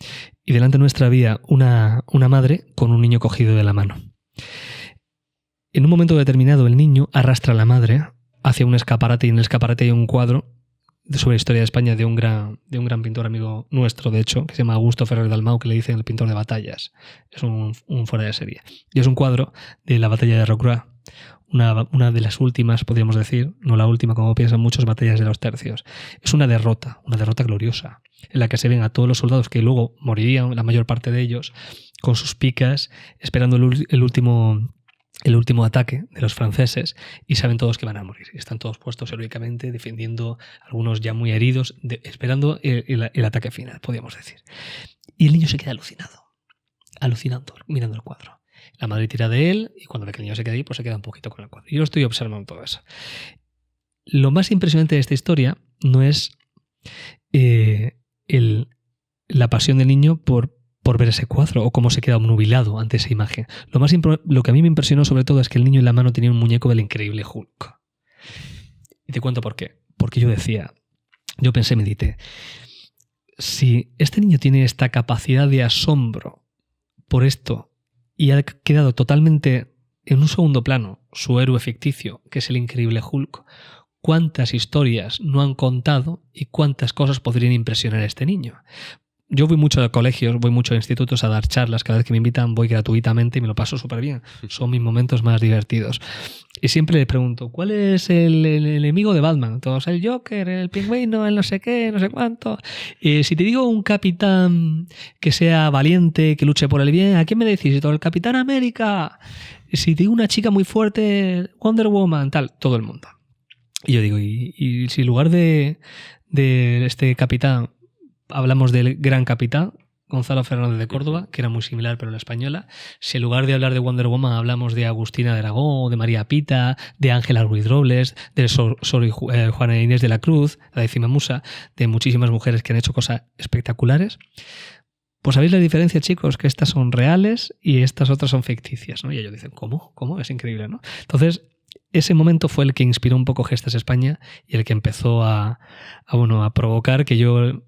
y delante nuestra había una madre con un niño cogido de la mano. En un momento determinado el niño arrastra a la madre hacia un escaparate y en el escaparate hay un cuadro sobre la historia de España de un gran pintor amigo nuestro, de hecho, que se llama Augusto Ferrer Dalmau, que le dicen el pintor de batallas. Es un fuera de serie. Y es un cuadro de la batalla de Rocroi, una de las últimas, podríamos decir, no la última, como piensan muchos, batallas de los tercios. Es una derrota gloriosa, en la que se ven a todos los soldados que luego morirían, la mayor parte de ellos, con sus picas, esperando el último ataque de los franceses y saben todos que van a morir. Están todos puestos heroicamente, defendiendo, algunos ya muy heridos, esperando el ataque final, podríamos decir. Y el niño se queda alucinando, mirando el cuadro. La madre tira de él y cuando ve que el niño se queda ahí, pues se queda un poquito con el cuadro. Y yo estoy observando todo eso. Lo más impresionante de esta historia no es la pasión del niño por ver ese cuadro o cómo se queda obnubilado ante esa imagen. Lo que a mí me impresionó sobre todo es que el niño en la mano tenía un muñeco del increíble Hulk. Y te cuento por qué. Porque yo pensé, medité, si este niño tiene esta capacidad de asombro por esto y ha quedado totalmente en un segundo plano su héroe ficticio, que es el increíble Hulk, ¿cuántas historias no han contado y cuántas cosas podrían impresionar a este niño? Yo voy mucho a colegios, voy mucho a institutos a dar charlas. Cada vez que me invitan voy gratuitamente y me lo paso súper bien. Son mis momentos más divertidos. Y siempre le pregunto, ¿cuál es el enemigo de Batman? Todos, el Joker, el pingüino, el no sé qué, no sé cuánto. Si te digo un capitán que sea valiente, que luche por el bien, ¿a quién me decís? Todo el Capitán América. Si te digo una chica muy fuerte, Wonder Woman, tal, todo el mundo. Y yo digo, y si en lugar de este capitán hablamos del gran capitán, Gonzalo Fernández de Córdoba, que era muy similar pero en la española, si en lugar de hablar de Wonder Woman hablamos de Agustina de Aragón, de María Pita, de Ángela Ruiz Robles, de Juana Inés de la Cruz, la décima musa, de muchísimas mujeres que han hecho cosas espectaculares, pues ¿sabéis la diferencia, chicos? Que estas son reales y estas otras son ficticias, ¿no? Y ellos dicen, ¿cómo? Es increíble, ¿no? Entonces, ese momento fue el que inspiró un poco Gestas España y el que empezó a provocar que yo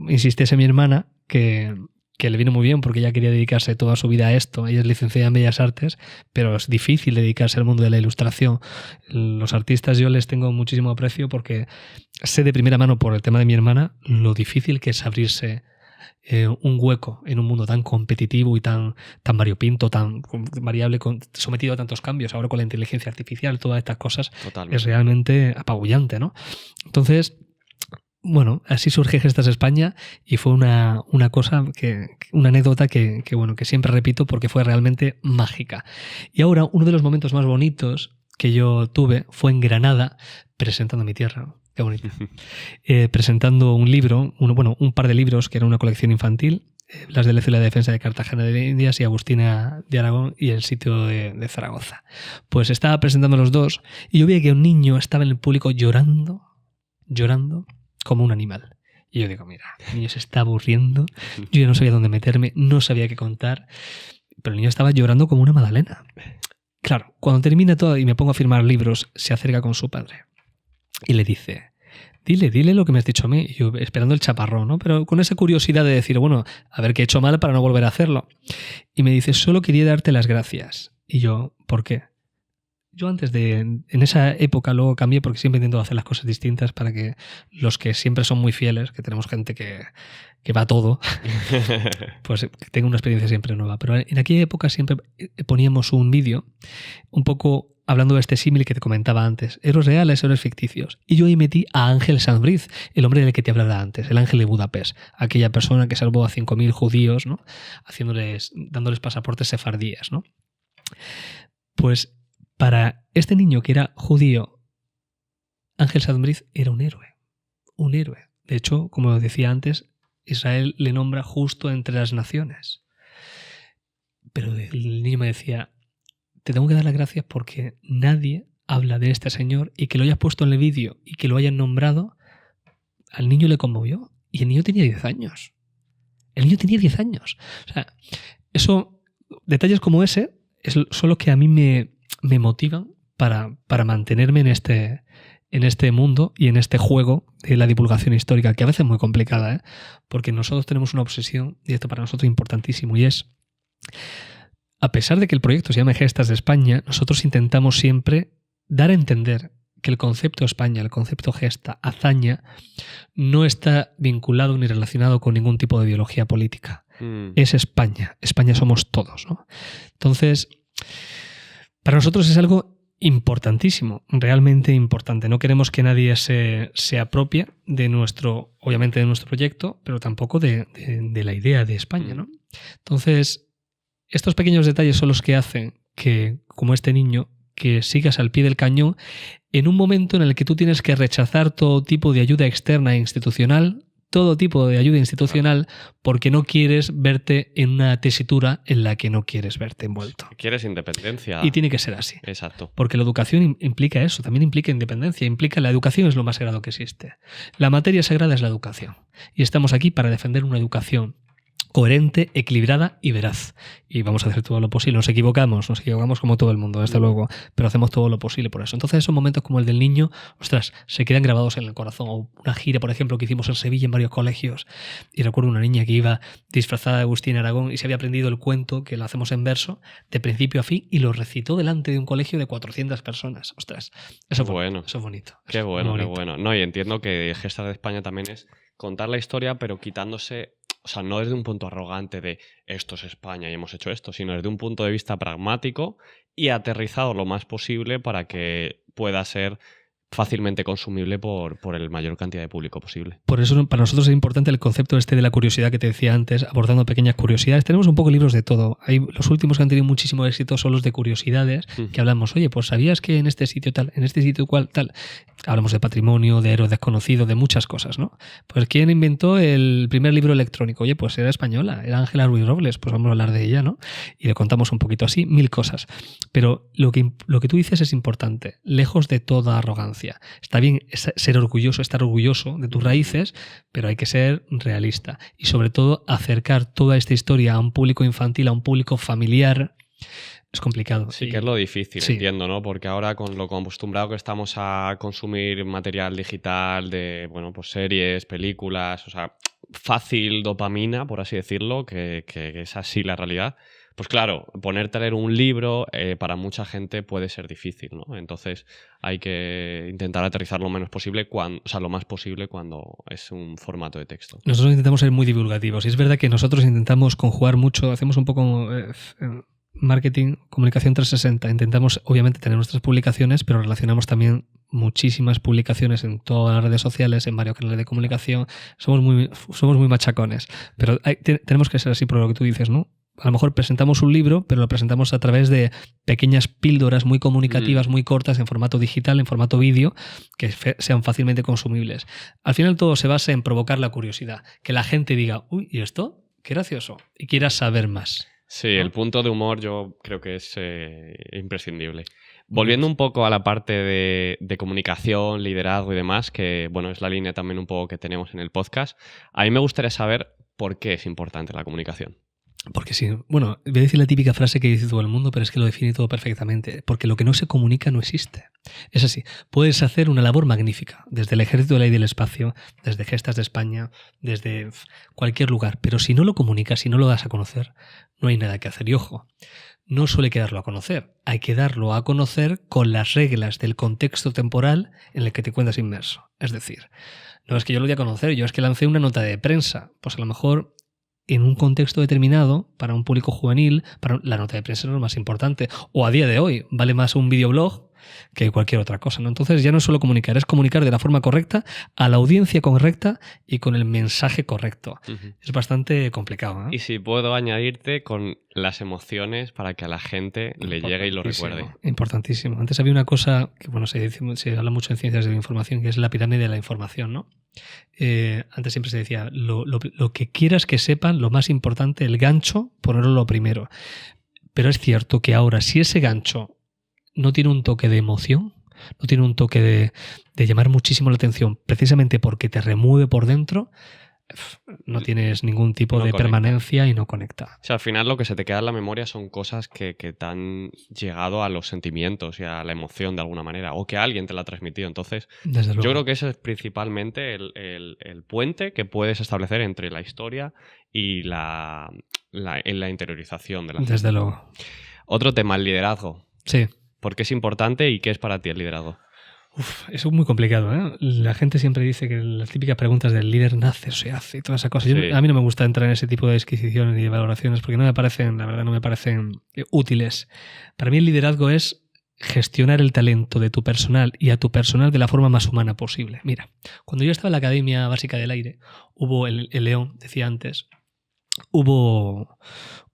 insistiese a mi hermana que le vino muy bien porque ella quería dedicarse toda su vida a esto. Ella es licenciada en Bellas Artes, pero es difícil dedicarse al mundo de la ilustración. Los artistas yo les tengo muchísimo aprecio porque sé de primera mano por el tema de mi hermana lo difícil que es abrirse un hueco en un mundo tan competitivo y tan variopinto, tan variable, sometido a tantos cambios. Ahora con la inteligencia artificial, todas estas cosas, Totalmente. es realmente apabullante, ¿no? Entonces, bueno, así surge Gestas España y fue una anécdota que siempre repito porque fue realmente mágica. Y ahora, uno de los momentos más bonitos que yo tuve fue en Granada, presentando mi tierra. Qué bonito. Presentando un libro, un par de libros que era una colección infantil, Las de Lezo y la Defensa de Cartagena de Indias y Agustina de Aragón y el sitio de Zaragoza. Pues estaba presentando los dos y yo veía que un niño estaba en el público llorando como un animal. Y yo digo, mira, el niño se está aburriendo, yo ya no sabía dónde meterme, no sabía qué contar, pero el niño estaba llorando como una magdalena. Claro, cuando termina todo y me pongo a firmar libros, se acerca con su padre y le dice, dile lo que me has dicho a mí. Y yo esperando el chaparrón, ¿no? Pero con esa curiosidad de decir, bueno, a ver qué he hecho mal para no volver a hacerlo. Y me dice, solo quería darte las gracias. Y yo, ¿por qué? Yo en esa época luego cambié porque siempre intento hacer las cosas distintas para que los que siempre son muy fieles, que tenemos gente que va a todo, pues tenga una experiencia siempre nueva. Pero en aquella época siempre poníamos un vídeo un poco hablando de este símil que te comentaba antes, héroes reales, héroes ficticios. Y yo ahí metí a Ángel Sanz-Briz, el hombre del que te hablaba antes, el ángel de Budapest, aquella persona que salvó a 5.000 judíos, ¿no? Dándoles pasaportes sefardíes, ¿no? Pues para este niño que era judío, Ángel Sanz-Briz era un héroe. Un héroe. De hecho, como decía antes, Israel le nombra justo entre las naciones. Pero el niño me decía, te tengo que dar las gracias porque nadie habla de este señor y que lo hayas puesto en el vídeo y que lo hayan nombrado, al niño le conmovió. Y el niño tenía 10 años. El niño tenía 10 años. O sea, detalles como ese son los que a mí me motivan para mantenerme en este mundo y en este juego de la divulgación histórica, que a veces es muy complicada, porque nosotros tenemos una obsesión, y esto para nosotros es importantísimo, y es, a pesar de que el proyecto se llame Gestas de España, nosotros intentamos siempre dar a entender que el concepto España, el concepto gesta, hazaña, no está vinculado ni relacionado con ningún tipo de ideología política. Es España. España somos todos, ¿no? Entonces, para nosotros es algo importantísimo, realmente importante. No queremos que nadie se apropie obviamente de nuestro proyecto, pero tampoco de la idea de España, ¿no? Entonces, estos pequeños detalles son los que hacen que, como este niño, que sigas al pie del cañón en un momento en el que tú tienes que rechazar todo tipo de ayuda externa e institucional, porque no quieres verte en una tesitura en la que no quieres verte envuelto. Quieres independencia. Y tiene que ser así. Exacto. Porque la educación implica eso, también implica independencia, la educación es lo más sagrado que existe. La materia sagrada es la educación. Y estamos aquí para defender una educación coherente, equilibrada y veraz. Y vamos a hacer todo lo posible. Nos equivocamos como todo el mundo, desde luego, pero hacemos todo lo posible por eso. Entonces esos momentos como el del niño, ostras, se quedan grabados en el corazón. O una gira, por ejemplo, que hicimos en Sevilla en varios colegios. Y recuerdo una niña que iba disfrazada de Agustina Aragón y se había aprendido el cuento, que lo hacemos en verso, de principio a fin, y lo recitó delante de un colegio de 400 personas. Ostras, eso fue bonito. Qué bueno. No, y entiendo que Gestas de España también es contar la historia, pero quitándose... O sea, no desde un punto arrogante de esto es España y hemos hecho esto, sino desde un punto de vista pragmático y aterrizado lo más posible para que pueda ser fácilmente consumible por el mayor cantidad de público posible. Por eso para nosotros es importante el concepto de la curiosidad que te decía antes, abordando pequeñas curiosidades. Tenemos un poco libros de todo. Los últimos que han tenido muchísimo éxito son los de curiosidades, que hablamos, oye, pues ¿sabías que en este sitio tal, en este sitio cual, tal? Hablamos de patrimonio, de héroes desconocidos, de muchas cosas, ¿no? Pues ¿quién inventó el primer libro electrónico? Oye, pues era española, era Ángela Ruiz Robles, pues vamos a hablar de ella, ¿no? Y le contamos un poquito así, 1000 cosas. Pero lo que tú dices es importante, lejos de toda arrogancia. Está bien ser orgulloso, estar orgulloso de tus raíces, pero hay que ser realista y sobre todo acercar toda esta historia a un público infantil, a un público familiar, es complicado. Sí, que es lo difícil, entiendo, ¿no? Porque ahora con lo acostumbrado que estamos a consumir material digital de, bueno, pues series, películas, o sea, fácil dopamina, por así decirlo, que es así la realidad. Pues claro, ponerte a leer un libro para mucha gente puede ser difícil, ¿no? Entonces hay que intentar aterrizar lo menos posible, lo más posible cuando es un formato de texto. Nosotros intentamos ser muy divulgativos y es verdad que nosotros intentamos conjugar mucho, hacemos un poco marketing, comunicación 360. Intentamos obviamente tener nuestras publicaciones, pero relacionamos también muchísimas publicaciones en todas las redes sociales, en varios canales de comunicación. Somos muy machacones, pero tenemos que ser así por lo que tú dices, ¿no? A lo mejor presentamos un libro, pero lo presentamos a través de pequeñas píldoras muy comunicativas, muy cortas, en formato digital, en formato vídeo, que sean fácilmente consumibles. Al final todo se basa en provocar la curiosidad, que la gente diga, uy, ¿y esto? Qué gracioso, y quiera saber más. Sí, ¿no? El punto de humor yo creo que es imprescindible. Volviendo un poco a la parte de comunicación, liderazgo y demás, que bueno, es la línea también un poco que tenemos en el podcast, a mí me gustaría saber por qué es importante la comunicación. Porque sí, bueno, voy a decir la típica frase que dice todo el mundo, pero es que lo define todo perfectamente. Porque lo que no se comunica no existe. Es así. Puedes hacer una labor magnífica, desde el Ejército de la Ley del Espacio, desde Gestas de España, desde cualquier lugar. Pero si no lo comunicas, si no lo das a conocer, no hay nada que hacer. Y ojo, no suele que darlo a conocer. Hay que darlo a conocer con las reglas del contexto temporal en el que te encuentras inmerso. Es decir, no es que yo lo di a conocer, yo es que lancé una nota de prensa. Pues a lo mejor en un contexto determinado, para un público juvenil, la nota de prensa es lo más importante. O a día de hoy, vale más un videoblog que cualquier otra cosa, ¿no? Entonces ya no es solo comunicar, es comunicar de la forma correcta, a la audiencia correcta y con el mensaje correcto. Es bastante complicado, ¿eh? Y si puedo añadirte con las emociones para que a la gente le llegue y lo recuerde. Importantísimo. Antes había una cosa que bueno, se habla mucho en ciencias de la información, que es la pirámide de la información, ¿no? Antes siempre se decía, lo que quieras que sepan, lo más importante, el gancho, ponerlo lo primero. Pero es cierto que ahora, si ese gancho no tiene un toque de emoción, no tiene un toque de llamar muchísimo la atención, precisamente porque te remueve por dentro, no tienes ningún tipo de permanencia y no conecta. O sea, al final lo que se te queda en la memoria son cosas que te han llegado a los sentimientos y a la emoción de alguna manera, o que alguien te la ha transmitido. Entonces, yo creo que ese es principalmente el puente que puedes establecer entre la historia y la interiorización de la gente. Desde luego. Otro tema, el liderazgo. Sí. ¿Por qué es importante y qué es para ti el liderazgo? Eso es muy complicado, ¿eh? La gente siempre dice que las típicas preguntas del líder nace o se hace y todas esas cosas. Sí. A mí no me gusta entrar en ese tipo de disquisiciones y de valoraciones porque la verdad no me parecen útiles. Para mí el liderazgo es gestionar el talento de tu personal y a tu personal de la forma más humana posible. Mira, cuando yo estaba en la Academia Básica del Aire, hubo el León, decía antes, hubo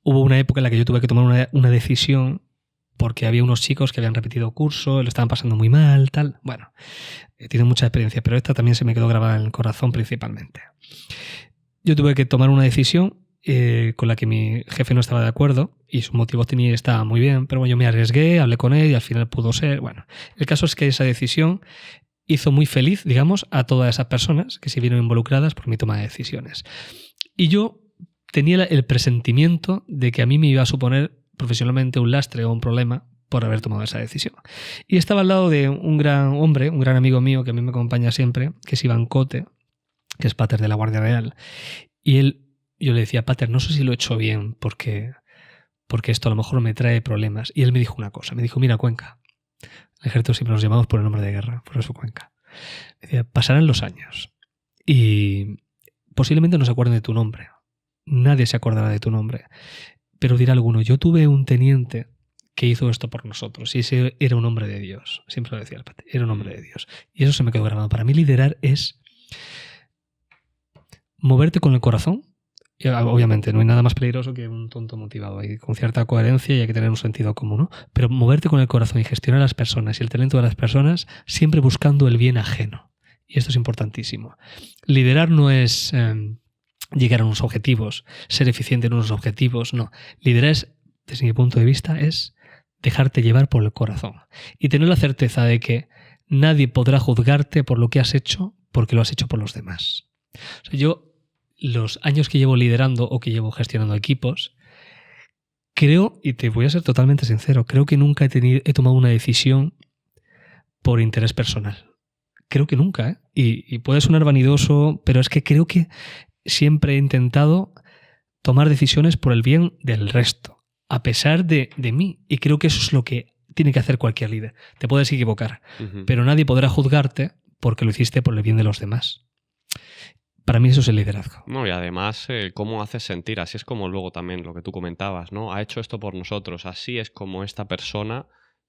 una época en la que yo tuve que tomar una decisión porque había unos chicos que habían repetido curso, lo estaban pasando muy mal, tal. Bueno, tienen mucha experiencia, pero esta también se me quedó grabada en el corazón principalmente. Yo tuve que tomar una decisión con la que mi jefe no estaba de acuerdo y sus motivos estaban muy bien, pero bueno, yo me arriesgué, hablé con él y al final pudo ser. Bueno, el caso es que esa decisión hizo muy feliz, digamos, a todas esas personas que se vieron involucradas por mi toma de decisiones. Y yo tenía el presentimiento de que a mí me iba a suponer profesionalmente un lastre o un problema por haber tomado esa decisión. Y estaba al lado de un gran hombre, un gran amigo mío que a mí me acompaña siempre, que es Iván Cote, que es pater de la Guardia Real. Y yo le decía, pater, no sé si lo he hecho bien porque esto a lo mejor me trae problemas. Y él me dijo una cosa, me dijo, mira, Cuenca, el ejército siempre nos llamamos por el nombre de guerra, por eso Cuenca. Me decía, pasarán los años y posiblemente no se acuerden de tu nombre. Nadie se acordará de tu nombre. Pero dirá alguno, yo tuve un teniente que hizo esto por nosotros y ese era un hombre de Dios. Siempre lo decía el pater, era un hombre de Dios. Y eso se me quedó grabado. Para mí liderar es moverte con el corazón. Y obviamente no hay nada más peligroso que un tonto motivado. Hay con cierta coherencia y hay que tener un sentido común, ¿no? Pero moverte con el corazón y gestionar a las personas y el talento de las personas siempre buscando el bien ajeno. Y esto es importantísimo. Liderar no es llegar a unos objetivos, ser eficiente en unos objetivos, no. Liderar es, desde mi punto de vista, es dejarte llevar por el corazón y tener la certeza de que nadie podrá juzgarte por lo que has hecho porque lo has hecho por los demás. O sea, yo, los años que llevo liderando o que llevo gestionando equipos, Creo, y te voy a ser totalmente sincero, creo que nunca he tomado una decisión por interés personal. Creo que nunca, ¿eh? Y puede sonar vanidoso, pero es que creo que siempre he intentado tomar decisiones por el bien del resto, a pesar de mí. Y creo que eso es lo que tiene que hacer cualquier líder. Te puedes equivocar, pero nadie podrá juzgarte porque lo hiciste por el bien de los demás. Para mí eso es el liderazgo. No, y además, cómo haces sentir, así es como luego también lo que tú comentabas, ¿no? Ha hecho esto por nosotros, así es como esta persona,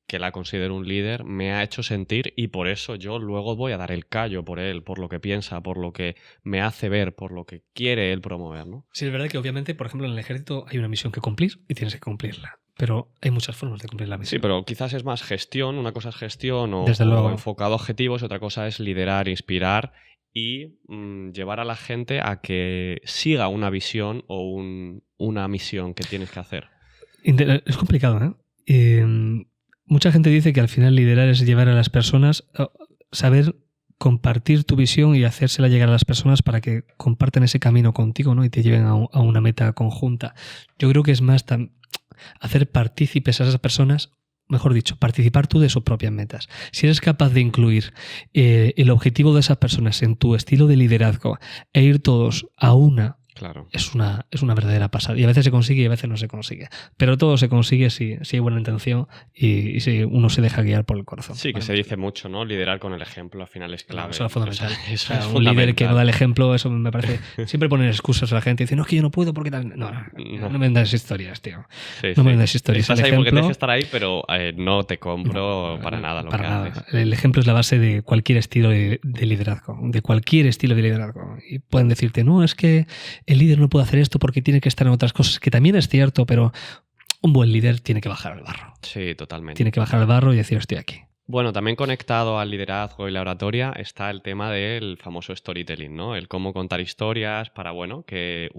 que la considero un líder, me ha hecho sentir y por eso yo luego voy a dar el callo por él, por lo que piensa, por lo que me hace ver, por lo que quiere él promover, ¿no? Sí, es verdad que obviamente, por ejemplo, en el ejército hay una misión que cumplir y tienes que cumplirla. Pero hay muchas formas de cumplir la misión. Sí, pero quizás es más gestión, una cosa es gestión o enfocado a objetivos, otra cosa es liderar, inspirar y llevar a la gente a que siga una visión o una misión que tienes que hacer. Es complicado, ¿eh? Mucha gente dice que al final liderar es llevar a las personas a saber compartir tu visión y hacérsela llegar a las personas para que compartan ese camino contigo, ¿no? Y te lleven a una meta conjunta. Yo creo que es más hacer partícipes a esas personas, mejor dicho, participar tú de sus propias metas. Si eres capaz de incluir el objetivo de esas personas en tu estilo de liderazgo e ir todos a una, claro, es una verdadera pasada. Y a veces se consigue y a veces no se consigue. Pero todo se consigue si hay buena intención y si uno se deja guiar por el corazón. Sí, que se dice mucho, ¿no? Liderar con el ejemplo al final es clave. Eso es fundamental. Eso es un fundamental. Líder que no da el ejemplo, eso me parece... Siempre ponen excusas a la gente y dicen, no, es que yo no puedo porque tal... No me vendas historias, tío. No me vendas historias. Estás ahí porque tienes que estar ahí, pero no te compro para nada lo que haces. El ejemplo es la base de cualquier estilo de liderazgo. De cualquier estilo de liderazgo. Y pueden decirte, no, es que el líder no puede hacer esto porque tiene que estar en otras cosas, que también es cierto, pero un buen líder tiene que bajar al barro. Sí, totalmente. Tiene que bajar al barro y decir, estoy aquí. Bueno, también conectado al liderazgo y la oratoria está el tema del famoso storytelling, ¿no? El cómo contar historias para que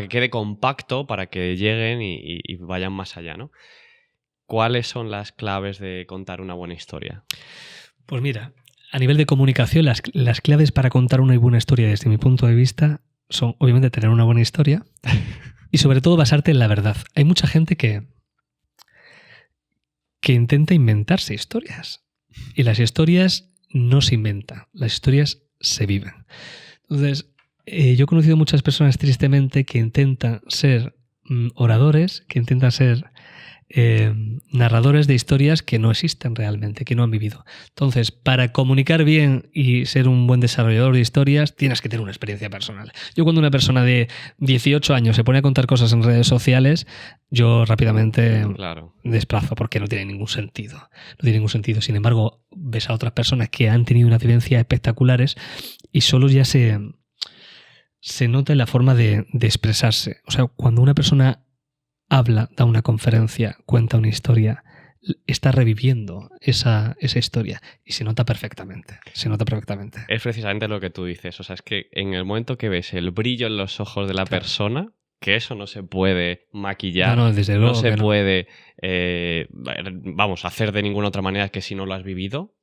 quede compacto, para que lleguen y vayan más allá, ¿no? ¿Cuáles son las claves de contar una buena historia? Pues mira, a nivel de comunicación, las claves para contar una buena historia desde mi punto de vista son, obviamente, tener una buena historia y, sobre todo, basarte en la verdad. Hay mucha gente que intenta inventarse historias. Y las historias no se inventan, las historias se viven. Entonces, yo he conocido muchas personas, tristemente, que intentan ser oradores, que intentan ser narradores de historias que no existen realmente, que no han vivido. Entonces, para comunicar bien y ser un buen desarrollador de historias, tienes que tener una experiencia personal. Yo, cuando una persona de 18 años se pone a contar cosas en redes sociales, yo rápidamente desplazo, porque no tiene ningún sentido. No tiene ningún sentido. Sin embargo, ves a otras personas que han tenido unas vivencias espectaculares y solo ya se nota en la forma de expresarse. O sea, cuando una persona habla, da una conferencia, cuenta una historia, está reviviendo esa historia y se nota perfectamente. Se nota perfectamente. Es precisamente lo que tú dices. O sea, es que en el momento que ves el brillo en los ojos de la persona, que eso no se puede maquillar, desde luego no se puede hacer de ninguna otra manera que si no lo has vivido,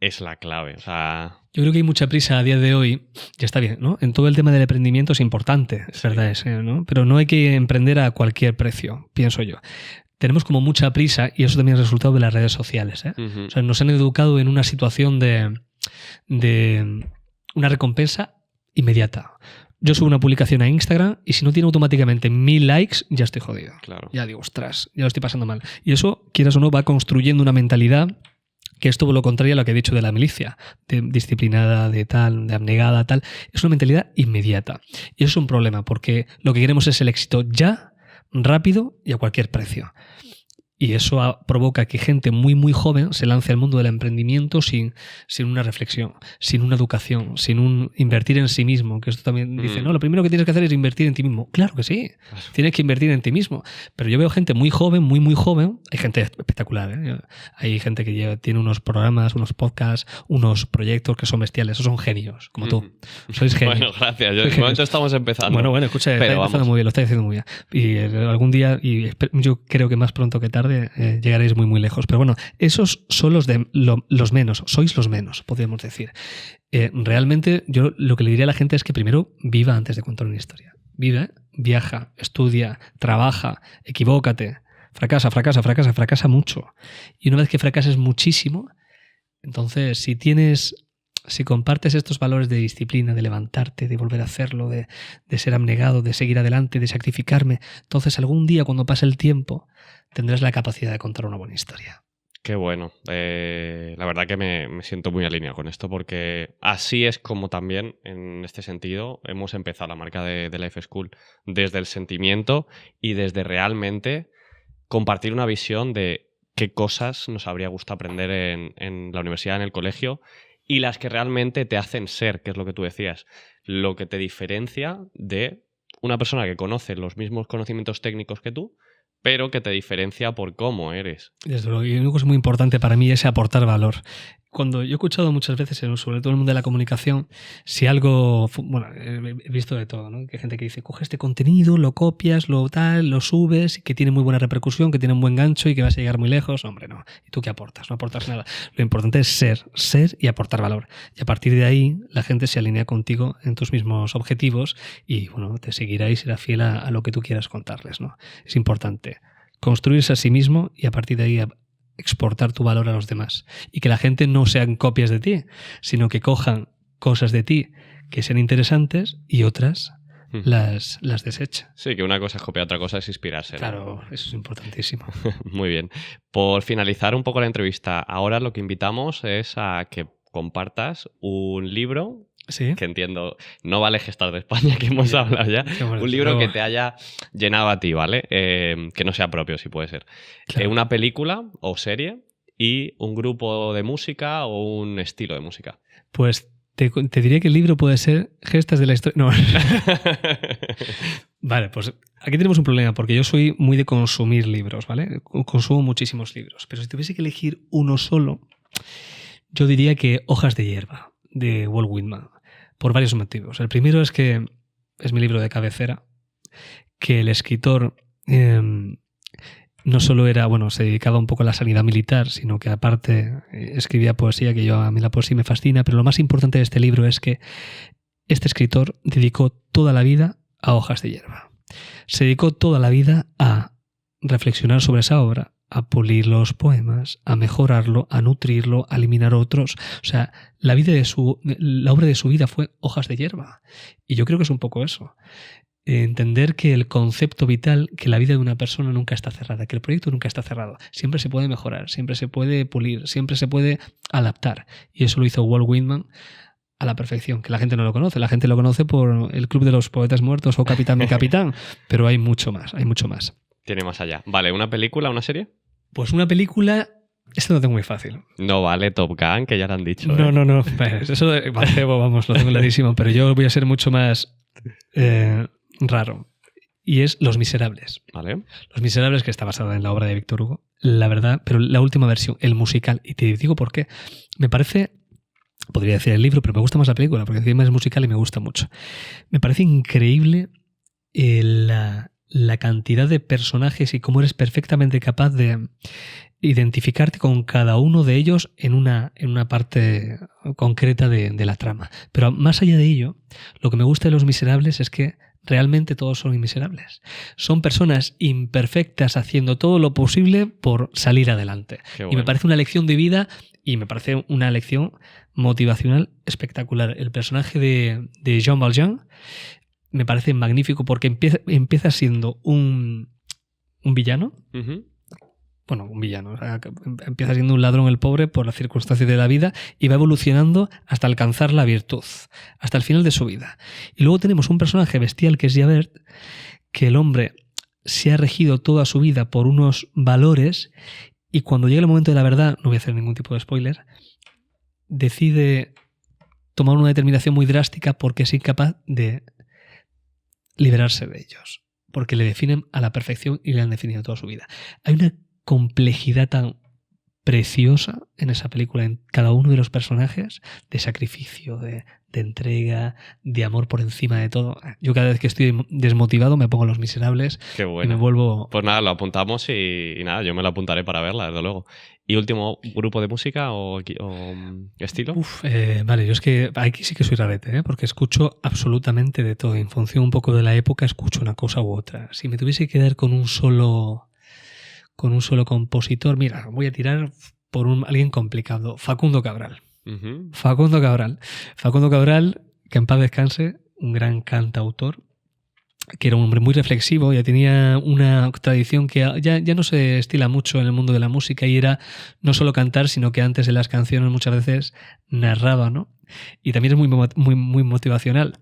es la clave. O sea... Yo creo que hay mucha prisa a día de hoy, ya está bien, ¿no? En todo el tema del emprendimiento es importante, es verdad, ¿no? Pero no hay que emprender a cualquier precio, pienso yo. Tenemos como mucha prisa y eso también es resultado de las redes sociales, ¿eh? O sea, nos han educado en una situación de una recompensa inmediata. Yo subo una publicación a Instagram y si no tiene automáticamente 1000 likes, ya estoy jodido. Claro. Ya digo, ostras, ya lo estoy pasando mal. Y eso, quieras o no, va construyendo una mentalidad que es todo lo contrario a lo que he dicho de la milicia, de disciplinada, de abnegada, tal. Es una mentalidad inmediata. Y eso es un problema, porque lo que queremos es el éxito ya, rápido y a cualquier precio. Y eso provoca que gente muy, muy joven se lance al mundo del emprendimiento sin una reflexión, sin una educación, sin invertir en sí mismo. Que esto también dice, no, lo primero que tienes que hacer es invertir en ti mismo. Claro que sí, tienes que invertir en ti mismo. Pero yo veo gente muy joven, muy, muy joven. Hay gente espectacular, ¿eh? Hay gente que tiene unos programas, unos podcasts, unos proyectos que son bestiales. Esos son genios, como tú. Sois genios. Bueno, gracias. En momento estamos empezando. Bueno, escucha, está empezando muy bien, lo está diciendo muy bien. Y algún día, y yo creo que más pronto que tarde, llegaréis muy, muy lejos. Pero bueno, esos son los menos. Sois los menos, podríamos decir. Realmente, yo lo que le diría a la gente es que primero viva antes de contar una historia. Viva viaja, estudia, trabaja, equivócate, fracasa mucho. Y una vez que fracases muchísimo, entonces si compartes estos valores de disciplina, de levantarte, de volver a hacerlo, de ser abnegado, de seguir adelante, de sacrificarme, entonces algún día cuando pase el tiempo tendrás la capacidad de contar una buena historia. Qué bueno. La verdad que me siento muy alineado con esto porque así es como también, en este sentido, hemos empezado la marca de Life School desde el sentimiento y desde realmente compartir una visión de qué cosas nos habría gustado aprender en la universidad, en el colegio, y las que realmente te hacen ser, que es lo que tú decías, lo que te diferencia de una persona que conoce los mismos conocimientos técnicos que tú, pero que te diferencia por cómo eres. Desde luego, y una cosa muy importante para mí es aportar valor. Cuando yo he escuchado muchas veces, sobre todo en el mundo de la comunicación, si algo... Bueno, he visto de todo, ¿no? Que hay gente que dice, coge este contenido, lo copias, lo subes, que tiene muy buena repercusión, que tiene un buen gancho y que vas a llegar muy lejos. Hombre, no. ¿Y tú qué aportas? No aportas nada. Lo importante es ser y aportar valor. Y a partir de ahí, la gente se alinea contigo en tus mismos objetivos y, bueno, te seguirá y será fiel a lo que tú quieras contarles, ¿no? Es importante construirse a sí mismo y a partir de ahí exportar tu valor a los demás. Y que la gente no sean copias de ti, sino que cojan cosas de ti que sean interesantes y otras las desechen. Sí, que una cosa es copiar, otra cosa es inspirarse, ¿no? Claro, eso es importantísimo. Muy bien. Por finalizar un poco la entrevista, ahora lo que invitamos es a que compartas un libro. ¿Sí? Que entiendo, no vale Gestar de España, que hemos hablado ya. Un libro que te haya llenado a ti, ¿vale? Que no sea propio, si puede ser. Claro. Una película o serie y un grupo de música o un estilo de música. Pues te diría que el libro puede ser Gestas de la historia... No. Vale, pues aquí tenemos un problema, porque yo soy muy de consumir libros, ¿vale? Consumo muchísimos libros, pero si tuviese que elegir uno solo, yo diría que Hojas de hierba, de Walt Whitman, por varios motivos. El primero es que es mi libro de cabecera, que el escritor no solo se dedicaba un poco a la sanidad militar, sino que aparte escribía poesía, que a mí la poesía me fascina, pero lo más importante de este libro es que este escritor dedicó toda la vida a Hojas de hierba. Se dedicó toda la vida a reflexionar sobre esa obra, a pulir los poemas, a mejorarlo, a nutrirlo, a eliminar otros. O sea, la obra de su vida fue Hojas de hierba. Y yo creo que es un poco eso. Entender que el concepto vital, que la vida de una persona nunca está cerrada, que el proyecto nunca está cerrado. Siempre se puede mejorar, siempre se puede pulir, siempre se puede adaptar. Y eso lo hizo Walt Whitman a la perfección, que la gente no lo conoce. La gente lo conoce por el Club de los Poetas Muertos o Capitán mi Capitán, pero hay mucho más, hay mucho más. Tiene más allá. Vale, ¿una película, una serie? Pues una película, esto lo tengo muy fácil. No vale Top Gun, que ya lo han dicho. No. Eso vamos, lo tengo clarísimo, pero yo voy a ser mucho más raro. Y es Los Miserables. Vale. Los Miserables, que está basada en la obra de Víctor Hugo, la verdad, pero la última versión, el musical. Y te digo por qué. Me parece, podría decir el libro, pero me gusta más la película, porque encima es musical y me gusta mucho. Me parece increíble la cantidad de personajes y cómo eres perfectamente capaz de identificarte con cada uno de ellos en una parte concreta de la trama. Pero más allá de ello, lo que me gusta de Los Miserables es que realmente todos son miserables. Son personas imperfectas haciendo todo lo posible por salir adelante. Bueno. Y me parece una lección de vida y me parece una lección motivacional espectacular. El personaje de Jean Valjean me parece magnífico porque empieza siendo un villano. Uh-huh. Bueno, un villano. O sea, empieza siendo un ladrón el pobre por las circunstancias de la vida y va evolucionando hasta alcanzar la virtud, hasta el final de su vida. Y luego tenemos un personaje bestial que es Javert, que el hombre se ha regido toda su vida por unos valores y cuando llega el momento de la verdad, no voy a hacer ningún tipo de spoiler, decide tomar una determinación muy drástica porque es incapaz de liberarse de ellos, porque le definen a la perfección y le han definido toda su vida. Hay una complejidad tan preciosa en esa película, en cada uno de los personajes, de sacrificio, de entrega, de amor por encima de todo. Yo cada vez que estoy desmotivado me pongo Los Miserables. Qué bueno. Y me vuelvo... Pues nada, lo apuntamos y nada, yo me lo apuntaré para verla, desde luego. ¿Y último grupo de música o estilo? Vale, yo es que aquí sí que soy rarete, porque escucho absolutamente de todo. En función un poco de la época escucho una cosa u otra. Si me tuviese que quedar con un solo compositor, mira, voy a tirar por alguien complicado. Facundo Cabral. Uh-huh. Facundo Cabral, que en paz descanse, un gran cantautor, que era un hombre muy reflexivo, ya tenía una tradición que ya no se estila mucho en el mundo de la música, y era no solo cantar, sino que antes de las canciones muchas veces narraba, ¿no? Y también es muy motivacional.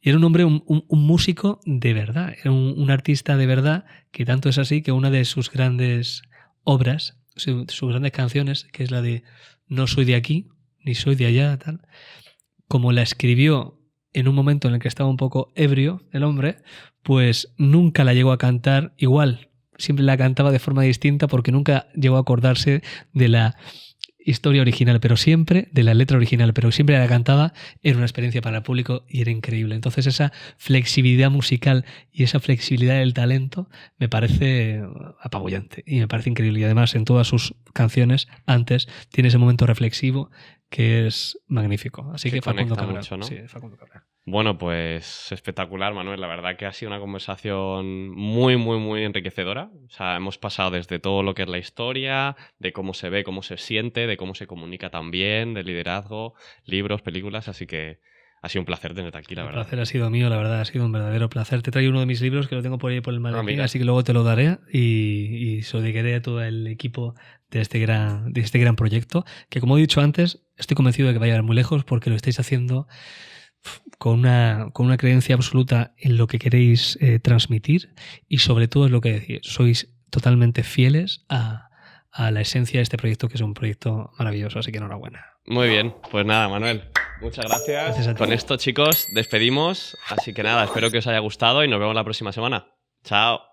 Y era un hombre, un músico de verdad, era un artista de verdad, que tanto es así que una de sus grandes obras, sus grandes canciones, que es la de No soy de aquí, ni soy de allá, tal, como la escribió en un momento en el que estaba un poco ebrio el hombre, pues nunca la llegó a cantar igual. Siempre la cantaba de forma distinta porque nunca llegó a acordarse de la historia original, pero siempre de la letra original, pero siempre la cantaba. Era una experiencia para el público y era increíble. Entonces esa flexibilidad musical y esa flexibilidad del talento me parece apabullante y me parece increíble. Y además en todas sus canciones antes tiene ese momento reflexivo que es magnífico. Así que Facundo Cabral. Mucho, ¿no? Sí, Facundo Cabral. Bueno, pues espectacular, Manuel. La verdad que ha sido una conversación muy, muy, muy enriquecedora. O sea, hemos pasado desde todo lo que es la historia, de cómo se ve, cómo se siente, de cómo se comunica también, de liderazgo, libros, películas. Así que ha sido un placer tenerte aquí, la verdad. El placer ha sido mío, la verdad. Ha sido un verdadero placer. Te traigo uno de mis libros que lo tengo por ahí por el maletín, así que luego te lo daré y se lo dedicaré a todo el equipo de este gran proyecto, que como he dicho antes, estoy convencido de que va a llegar muy lejos porque lo estáis haciendo con una creencia absoluta en lo que queréis transmitir, y sobre todo es lo que decís, sois totalmente fieles a la esencia de este proyecto, que es un proyecto maravilloso, así que enhorabuena. Muy bien, pues nada, Manuel, muchas gracias. Con esto, chicos, despedimos, así que nada, espero que os haya gustado y nos vemos la próxima semana. Chao.